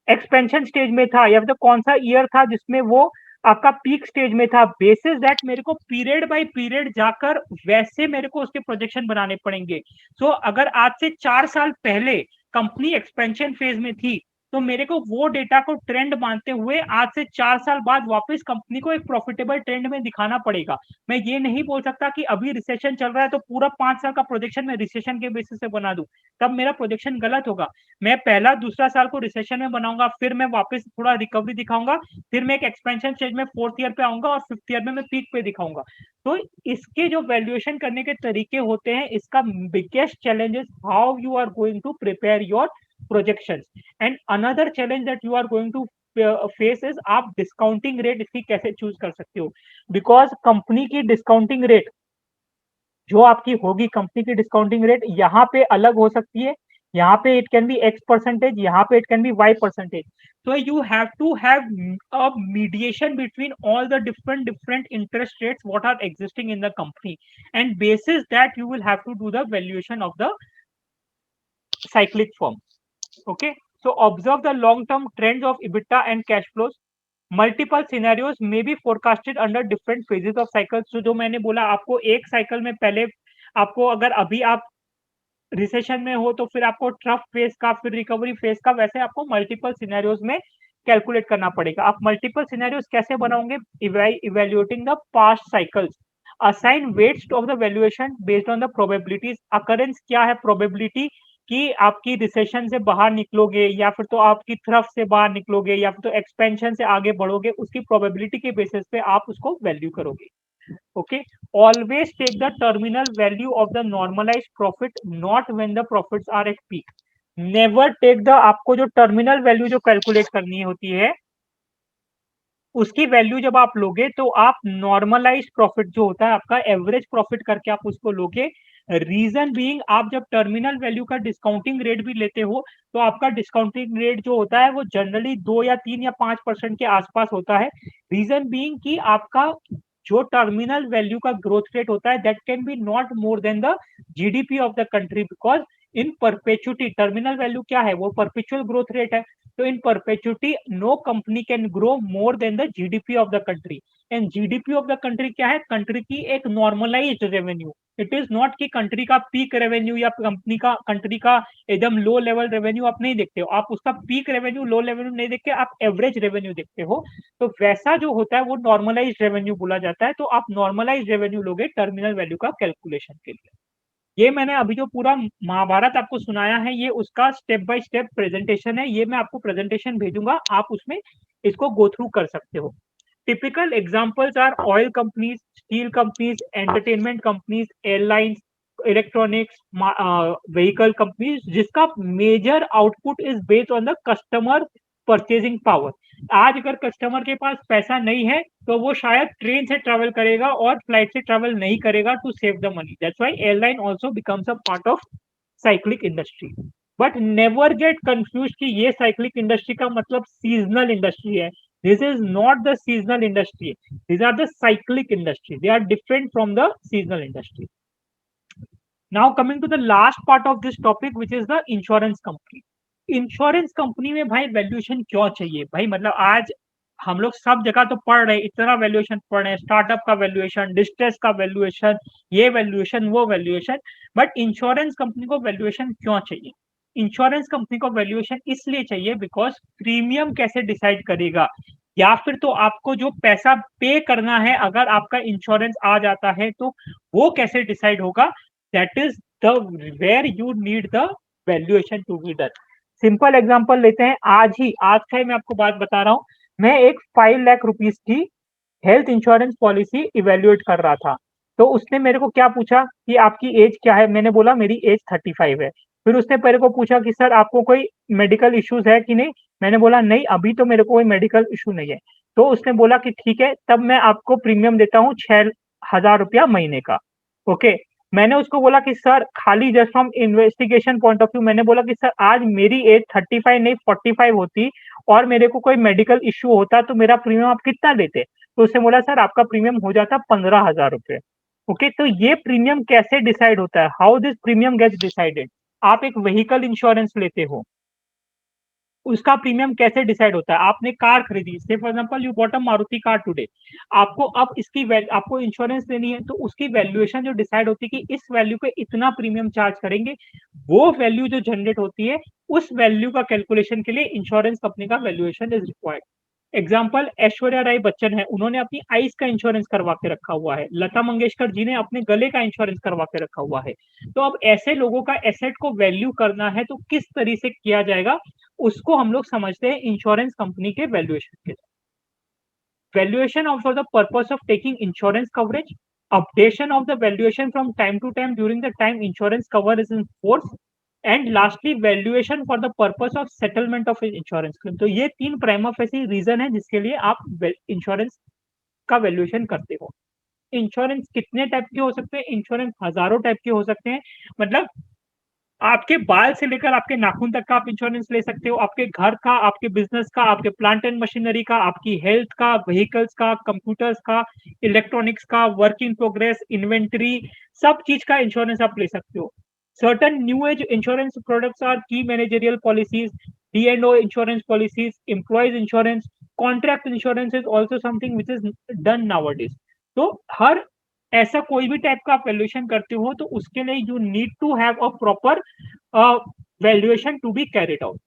एक्सपेंशन स्टेज में था, या फिर तो कौन सा ईयर था जिसमें वो आपका पीक स्टेज में था। बेसिस दैट मेरे को पीरियड बाय पीरियड जाकर वैसे मेरे को उसके प्रोजेक्शन बनाने पड़ेंगे। सो अगर आज से 4 साल पहले कंपनी एक्सपेंशन फेज में थी तो मेरे को वो डेटा को ट्रेंड मानते हुए आज से 4 साल बाद वापस कंपनी को एक प्रॉफिटेबल ट्रेंड में दिखाना पड़ेगा। मैं ये नहीं बोल सकता कि अभी रिसेशन चल रहा है तो पूरा 5 साल का प्रोजेक्शन मैं रिसेशन के बेसिस से बना दूं, तब मेरा प्रोजेक्शन गलत होगा। मैं पहला दूसरा साल को रिसेशन में बनाऊंगा, फिर मैं वापस थोड़ा रिकवरी दिखाऊंगा, फिर मैं एक एक्सपेंशन स्टेज में फोर्थ ईयर पे आऊंगा और फिफ्थ ईयर में मैं पीक पे दिखाऊंगा। तो इसके जो वैल्यूएशन करने के तरीके होते हैं, इसका biggest challenge is how you are going to prepare your projections. And another challenge that you are going to face is आप डिस्काउंटिंग रेट इसकी कैसे चूज कर सकते हो। बिकॉज कंपनी की डिस्काउंटिंग रेट जो आपकी होगी, कंपनी की डिस्काउंटिंग रेट यहाँ पे अलग हो सकती है, यहाँ पे it can be X percentage, यहाँ पे it can be Y percentage. So you have to have a mediation between all the different interest rates what are existing in the company, and basis that you will have to do the valuation of the cyclic firm. Okay, so observe the long term trends of EBITDA and cash flows. Multiple scenarios may be forecasted under different phases of cycles. So जो मैंने बोला आपको एक साइकिल में पहले आपको अगर अभी आप रिसेशन में हो तो फिर आपको ट्रफ फेज का फिर रिकवरी फेज का, वैसे आपको मल्टीपल सिनेरियोज में कैलकुलेट करना पड़ेगा। आप मल्टीपल सिनेरियोज कैसे बनाओगे? Evaluating the past cycles, assign weights of the valuation based on the probabilities. Occurrence क्या है? प्रोबेबिलिटी कि आपकी रिसेशन से बाहर निकलोगे या फिर तो आपकी थ्रफ से बाहर निकलोगे या फिर तो एक्सपेंशन से आगे बढ़ोगे, उसकी प्रोबेबिलिटी के बेसिस पे आप उसको वैल्यू करोगे। Okay, always take the terminal value of the normalized profit, not when the profits are at peak. Never take the, आपको जो टर्मिनल वैल्यू जो कैलकुलेट करनी होती है उसकी वैल्यू जब आप लोगे तो आप नॉर्मलाइज प्रॉफिट जो होता है आपका एवरेज प्रॉफिट करके आप उसको लोगे। रीजन बीइंग, आप जब टर्मिनल वैल्यू का डिस्काउंटिंग रेट भी लेते हो तो आपका डिस्काउंटिंग रेट जो होता है वो जनरली 2 या 3 या 5% के आसपास होता है। रीजन बीइंग कि आपका जो टर्मिनल वैल्यू का ग्रोथ रेट होता है that can be not more than the GDP of the country, because in perpetuity terminal value क्या है? वो परपेचुअल ग्रोथ रेट है। तो in perpetuity no company can grow more than the GDP of the country, and GDP of the country क्या है? कंट्री की एक normalized revenue. It is not कि कंट्री का पीक रेवेन्यू या कंट्री का एकदम लो लेवल रेवेन्यू आप नहीं देखते हो, आप उसका पीक रेवेन्यू लो रेवेन्यू नहीं देखते, आप एवरेज रेवेन्यू देखते हो। तो वैसा जो होता है वो नॉर्मलाइज्ड रेवेन्यू बोला जाता है। तो आप नॉर्मलाइज्ड रेवेन्यू लोगे टर्मिनल वैल्यू का कैलकुलेशन के लिए। ये मैंने अभी जो पूरा महाभारत आपको सुनाया है ये उसका स्टेप बाय स्टेप प्रेजेंटेशन है, ये मैं आपको प्रेजेंटेशन भेजूंगा, आप उसमें इसको गो थ्रू कर सकते हो। Typical examples are oil companies, steel companies, entertainment companies, airlines, electronics, vehicle companies, जिसका major output is based on the customer purchasing power. आज अगर कस्टमर के पास पैसा नहीं है तो वो शायद ट्रेन से ट्रेवल करेगा और फ्लाइट से ट्रेवल नहीं करेगा to save the money. That's why airline also becomes a part of cyclic industry. But never get confused कि ये साइक्लिक इंडस्ट्री का मतलब सीजनल इंडस्ट्री है। This is not the seasonal industry, these are the cyclic industry, they are different from the seasonal industry. Now coming to the last part of this topic which is the insurance company। Insurance company में भाई वैल्यूएशन क्यों चाहिए? भाई मतलब आज हम लोग सब जगह तो पढ़ रहे हैं, इतना वैल्यूएशन पढ़ रहे हैं, स्टार्टअप का वैल्यूएशन, डिस्ट्रेस का वैल्यूएशन, ये वैल्यूएशन, वो वैल्यूएशन, बट इंश्योरेंस कंपनी को वैल्यूएशन क्यों चाहिए? इंश्योरेंस कंपनी को वैल्यूएशन इसलिए चाहिए बिकॉज प्रीमियम कैसे डिसाइड करेगा, या फिर तो आपको जो पैसा पे करना है अगर आपका इंश्योरेंस आ जाता है तो वो कैसे डिसाइड होगा, that is the where you need the valuation to be done. Simple example लेते हैं, आज का ही मैं आपको बात बता रहा हूँ। मैं एक 5 लाख रुपीस की हेल्थ इंश्योरेंस पॉलिसी इवेल्युएट कर रहा था। तो उसने मेरे को क्या पूछा कि आपकी एज क्या है? मैंने बोला मेरी एज 35 है। फिर उसने मेरे को पूछा कि सर आपको कोई मेडिकल इश्यूज है कि नहीं? मैंने बोला नहीं, अभी तो मेरे को कोई मेडिकल इशू नहीं है। तो उसने बोला कि ठीक है, तब मैं आपको प्रीमियम देता हूँ 6,000 रुपया महीने का। ओके, मैंने उसको बोला कि सर खाली just from investigation point of view, मैंने बोला कि सर आज मेरी एज 35 नहीं 45 होती और मेरे को कोई मेडिकल इश्यू होता तो मेरा प्रीमियम आप कितना देते? तो उसने बोला सर आपका प्रीमियम हो जाता 15,000 रुपए। ओके, तो ये प्रीमियम कैसे डिसाइड होता है? How this premium gets decided? आप एक व्हीकल इंश्योरेंस लेते हो, उसका प्रीमियम कैसे डिसाइड होता है? आपने कार खरीदी, से for example you bought a Maruti car today, आपको अब इसकी आपको इंश्योरेंस लेनी है तो उसकी वैल्यूएशन जो डिसाइड होती है कि इस वैल्यू पे इतना प्रीमियम चार्ज करेंगे, वो वैल्यू जो जनरेट होती है उस वैल्यू का कैलकुलेशन के लिए इंश्योरेंस कंपनी का valuation is required. Example Aishwarya Rai Bachchan है, उन्होंने अपनी आईज का इंश्योरेंस करवा के रखा हुआ है। लता मंगेशकर जी ने अपने गले का इंश्योरेंस करवा के रखा हुआ है। तो अब ऐसे लोगों का एसेट को वैल्यू करना है तो किस तरीके से किया जाएगा, उसको हम लोग समझते हैं इंश्योरेंस कंपनी के वैल्यूएशन के। Valuation of for the purpose of taking insurance coverage, updation of the valuation from time to time during the time insurance cover is in force, and lastly valuation for the purpose of settlement of insurance claim। तो ये तीन प्राइमा फेसी रीजन है जिसके लिए आप इंश्योरेंस का वैल्यूएशन करते हो। इंश्योरेंस कितने टाइप के हो सकते हैं? इंश्योरेंस हजारों टाइप के हो सकते हैं। मतलब आपके बाल से लेकर आपके नाखून तक का आप इंश्योरेंस ले सकते हो, आपके घर का, आपके बिजनेस का, आपके प्लांट एंड मशीनरी का, आपकी हेल्थ का, व्हीकल्स का, कंप्यूटर्स का, इलेक्ट्रॉनिक्स का, वर्क इन प्रोग्रेस, इन्वेंटरी, सब चीज का इंश्योरेंस आप ले सकते हो। Certain new age insurance products are key managerial policies, D&O insurance policies, employees insurance, contract insurance is also something which is done nowadays. तो हर ऐसा कोई भी टाइप का आप वैल्यूएशन करते हो तो उसके लिए you need to have a proper valuation to be carried out.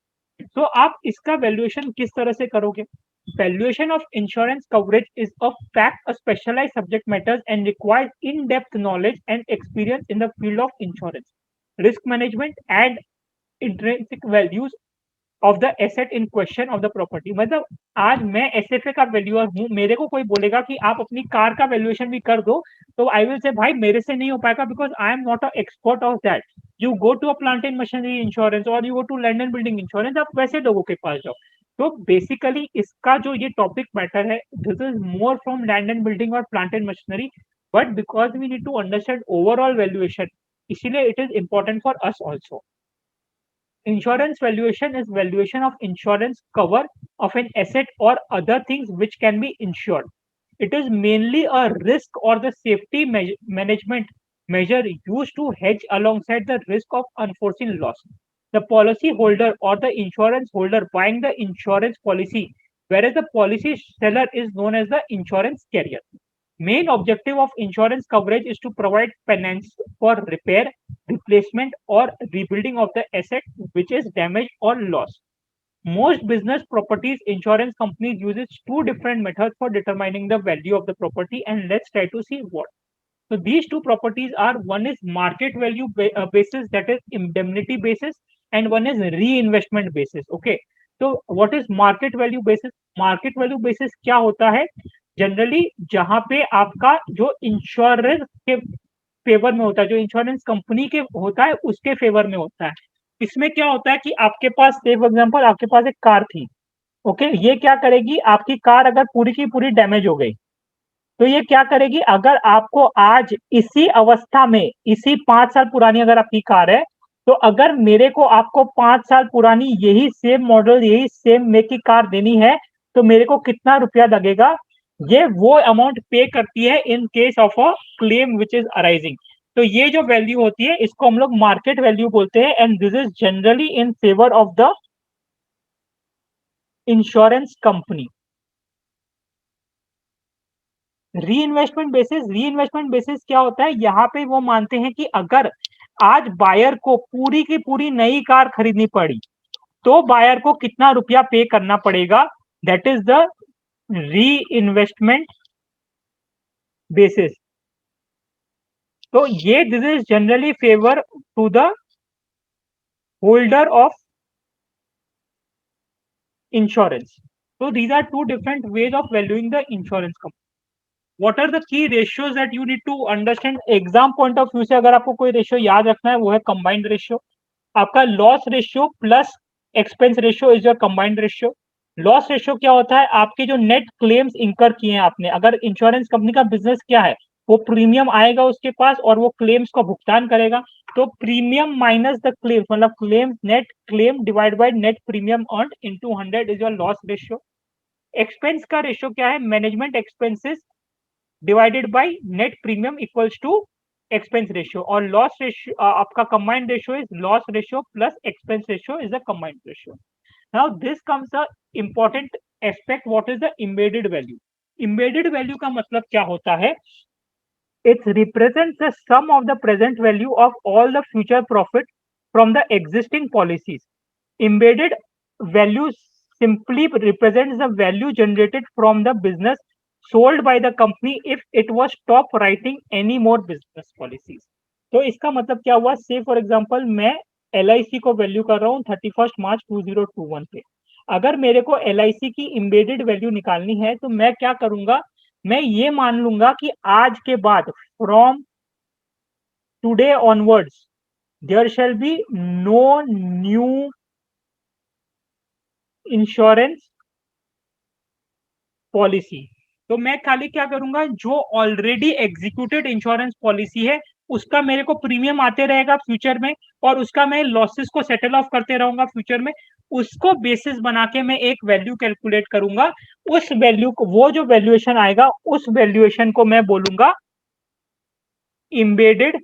तो आप इसका वैल्यूएशन किस तरह से करोगे? Valuation of insurance coverage is a fact, a specialized subject matters and requires in depth knowledge and experience in the field of insurance, risk management and intrinsic values of the asset in question of the property. मतलब आज मैं एसएफए का वैल्यूअर हूँ, मेरे को कोई बोलेगा कि आप अपनी कार का वैल्यूएशन भी कर दो तो आई विल से भाई मेरे से नहीं हो पाएगा because I am not a expert of that. You go to a plant and machinery insurance और you go to land and building insurance, आप वैसे लोगों के पास जाओ। तो बेसिकली इसका जो ये टॉपिक मैटर है, this is more from land and building और plant and machinery, but because we need to understand overall valuation, इसीलिए it is important for us also. Insurance valuation is valuation of insurance cover of an asset or other things which can be insured. It is mainly a risk or the safety management measure used to hedge alongside the risk of unforeseen loss. The policy holder or the insurance holder buying the insurance policy, whereas the policy seller is known as the insurance carrier. Main objective of insurance coverage is to provide finance for repair, replacement, or rebuilding of the asset which is damaged or lost. Most business properties insurance companies uses two different methods for determining the value of the property, and let's try to see what. So these two properties are, one is market value basis, that is indemnity basis, and one is reinvestment basis. Okay, so what is market value basis? Market value basis क्या होता है? जनरली जहां पे आपका जो इंश्योरेंस के फेवर में होता है, जो इंश्योरेंस कंपनी के होता है उसके फेवर में होता है। इसमें क्या होता है कि आपके पास से फॉर एग्जांपल आपके पास एक कार थी। ओके, ये क्या करेगी, आपकी कार अगर पूरी की पूरी डैमेज हो गई तो ये क्या करेगी, अगर आपको आज इसी अवस्था में, इसी 5 साल पुरानी अगर आपकी कार है, तो अगर मेरे को आपको 5 साल पुरानी यही सेम मॉडल यही सेम मेक की कार देनी है तो मेरे को कितना रुपया लगेगा, ये वो अमाउंट पे करती है in case of a claim which is arising. तो ये जो वैल्यू होती है इसको हम लोग मार्केट वैल्यू बोलते हैं, and this is generally in favour of the insurance company. री इन्वेस्टमेंट बेसिस क्या होता है, यहाँ पे वो मानते हैं कि अगर आज बायर को पूरी की पूरी नई कार खरीदनी पड़ी तो बायर को कितना रुपया पे करना पड़ेगा, that is the reinvestment basis. तो ये this is generally favour to the holder of insurance. So these are two different ways of valuing the insurance company. What are the key ratios that you need to understand? Exam point of view से अगर आपको कोई रेशियो याद रखना है वो है कंबाइंड रेशियो। आपका loss ratio plus expense ratio is your combined ratio. Loss ratio क्या होता है, आपके जो नेट क्लेम्स इंकर किए हैं आपने, अगर इंश्योरेंस कंपनी का बिजनेस क्या है, वो प्रीमियम आएगा उसके पास और वो क्लेम्स का भुगतान करेगा, तो प्रीमियम माइनस द क्लेम्स, मतलब claim net claim divide by net premium earned into 100 is your loss ratio. Expense का रेशियो क्या है, management expenses divided by net premium equals to expense ratio. और लॉस रेशियो आपका combined ratio is loss ratio plus expense ratio is the combined ratio. Now this comes the important aspect, what is the embedded value. Embedded value का मतलब क्या होता है, it represents the sum of the present value of all the future profit from the existing policies. Embedded value simply represents the value generated from the business sold by the company if it was stop writing any more business policies. तो इसका मतलब क्या हुआ, से फॉर एग्जांपल मैं LIC को वैल्यू कर रहा हूँ 31 मार्च 2021 पे। अगर मेरे को LIC की एम्बेडेड वैल्यू निकालनी है तो मैं क्या करूंगा, मैं ये मान लूंगा कि आज के बाद from today onwards there shall be no new insurance policy. तो मैं खाली क्या करूंगा, जो ऑलरेडी एग्जीक्यूटेड इंश्योरेंस पॉलिसी है उसका मेरे को प्रीमियम आते रहेगा फ्यूचर में, और उसका मैं लॉसेस को सेटल ऑफ करते रहूंगा फ्यूचर में, उसको बेसिस बना के मैं एक वैल्यू कैलकुलेट करूंगा। उस वैल्यू को, वो जो वैल्यूएशन आएगा उस वैल्यूएशन को मैं बोलूंगा एम्बेडेड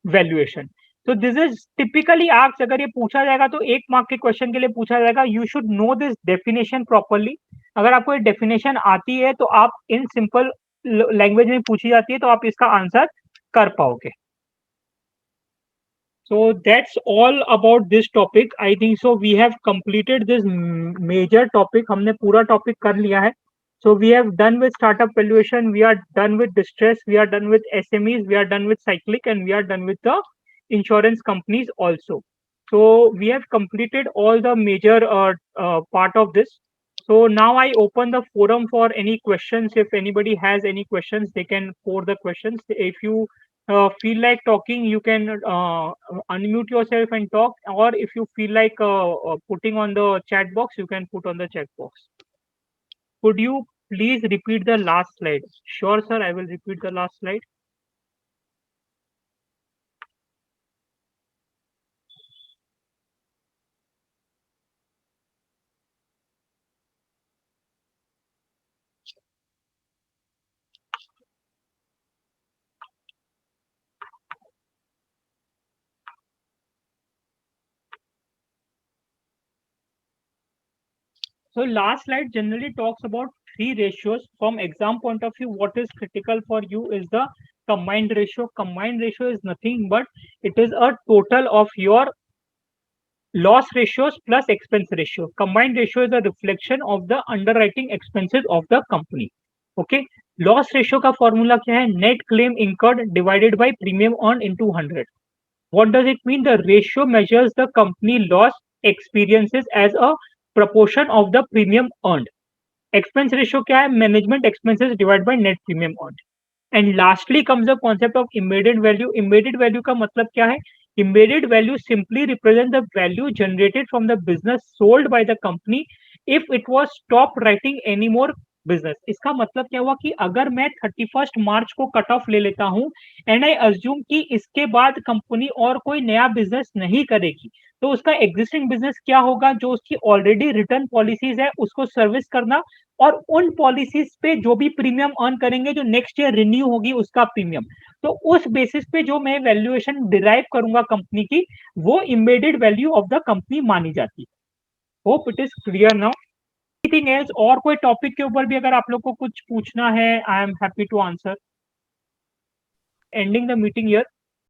वैल्यूएशन। तो दिस इज टिपिकली आस्क्ड, अगर ये पूछा जाएगा तो 1 मार्क के क्वेश्चन के लिए पूछा जाएगा, you should know this definition properly. अगर आपको ये डेफिनेशन आती है तो आप इन सिंपल लैंग्वेज में पूछी जाती है तो आप इसका आंसर कर पाओगे। So that's all about this topic. I think so we have completed this major topic. हमने पूरा टॉपिक कर लिया है। So we have done with startup valuation, we are done with distress, we are done with SMEs, we are done with cyclic, and we are done with the insurance companies also. So we have completed all the major part of this. So now I open the forum for any questions. If anybody has any questions, they can pour the questions. If you feel like talking, you can unmute yourself and talk, or if you feel like putting on the chat box, you can put on the chat box. Could you please repeat the last slide? Sure, sir, I will repeat the last slide. So last slide generally talks about 3 ratios. From exam point of view, what is critical for you is the combined ratio. Combined ratio is nothing but it is a total of your loss ratios plus expense ratio. Combined ratio is a reflection of the underwriting expenses of the company. Okay. Loss ratio का formula क्या है? Net claim incurred divided by premium earned into 100. What does it mean? The ratio measures the company loss experiences as a proportion of the premium earned. Expense ratio क्या है? Management expenses divided by net premium earned. And lastly comes the concept of embedded value. Embedded value का मतलब क्या है? Embedded value simply represents the value generated from the business sold by the company if it was stopped writing any more business. इसका मतलब क्या हुआ कि अगर मैं 31 मार्च को कट ऑफ ले लेता हूं एंड आई अज्यूम कि इसके बाद कंपनी और कोई नया बिजनेस नहीं करेगी, तो उसका एग्जिस्टिंग बिजनेस क्या होगा, जो उसकी ऑलरेडी रिटर्न पॉलिसीज है उसको सर्विस करना, और उन पॉलिसीज पे जो भी प्रीमियम अर्न करेंगे जो नेक्स्ट ईयर रिन्यू होगी उसका प्रीमियम, तो उस बेसिस पे जो मैं वैल्यूएशन डिराइव करूंगा कंपनी की, वो embedded value of the company मानी जाती है। Hope it is clear now. Anything else, और कोई टॉपिक के ऊपर भी अगर आप लोग को कुछ पूछना है, I am happy to answer. Ending the meeting here.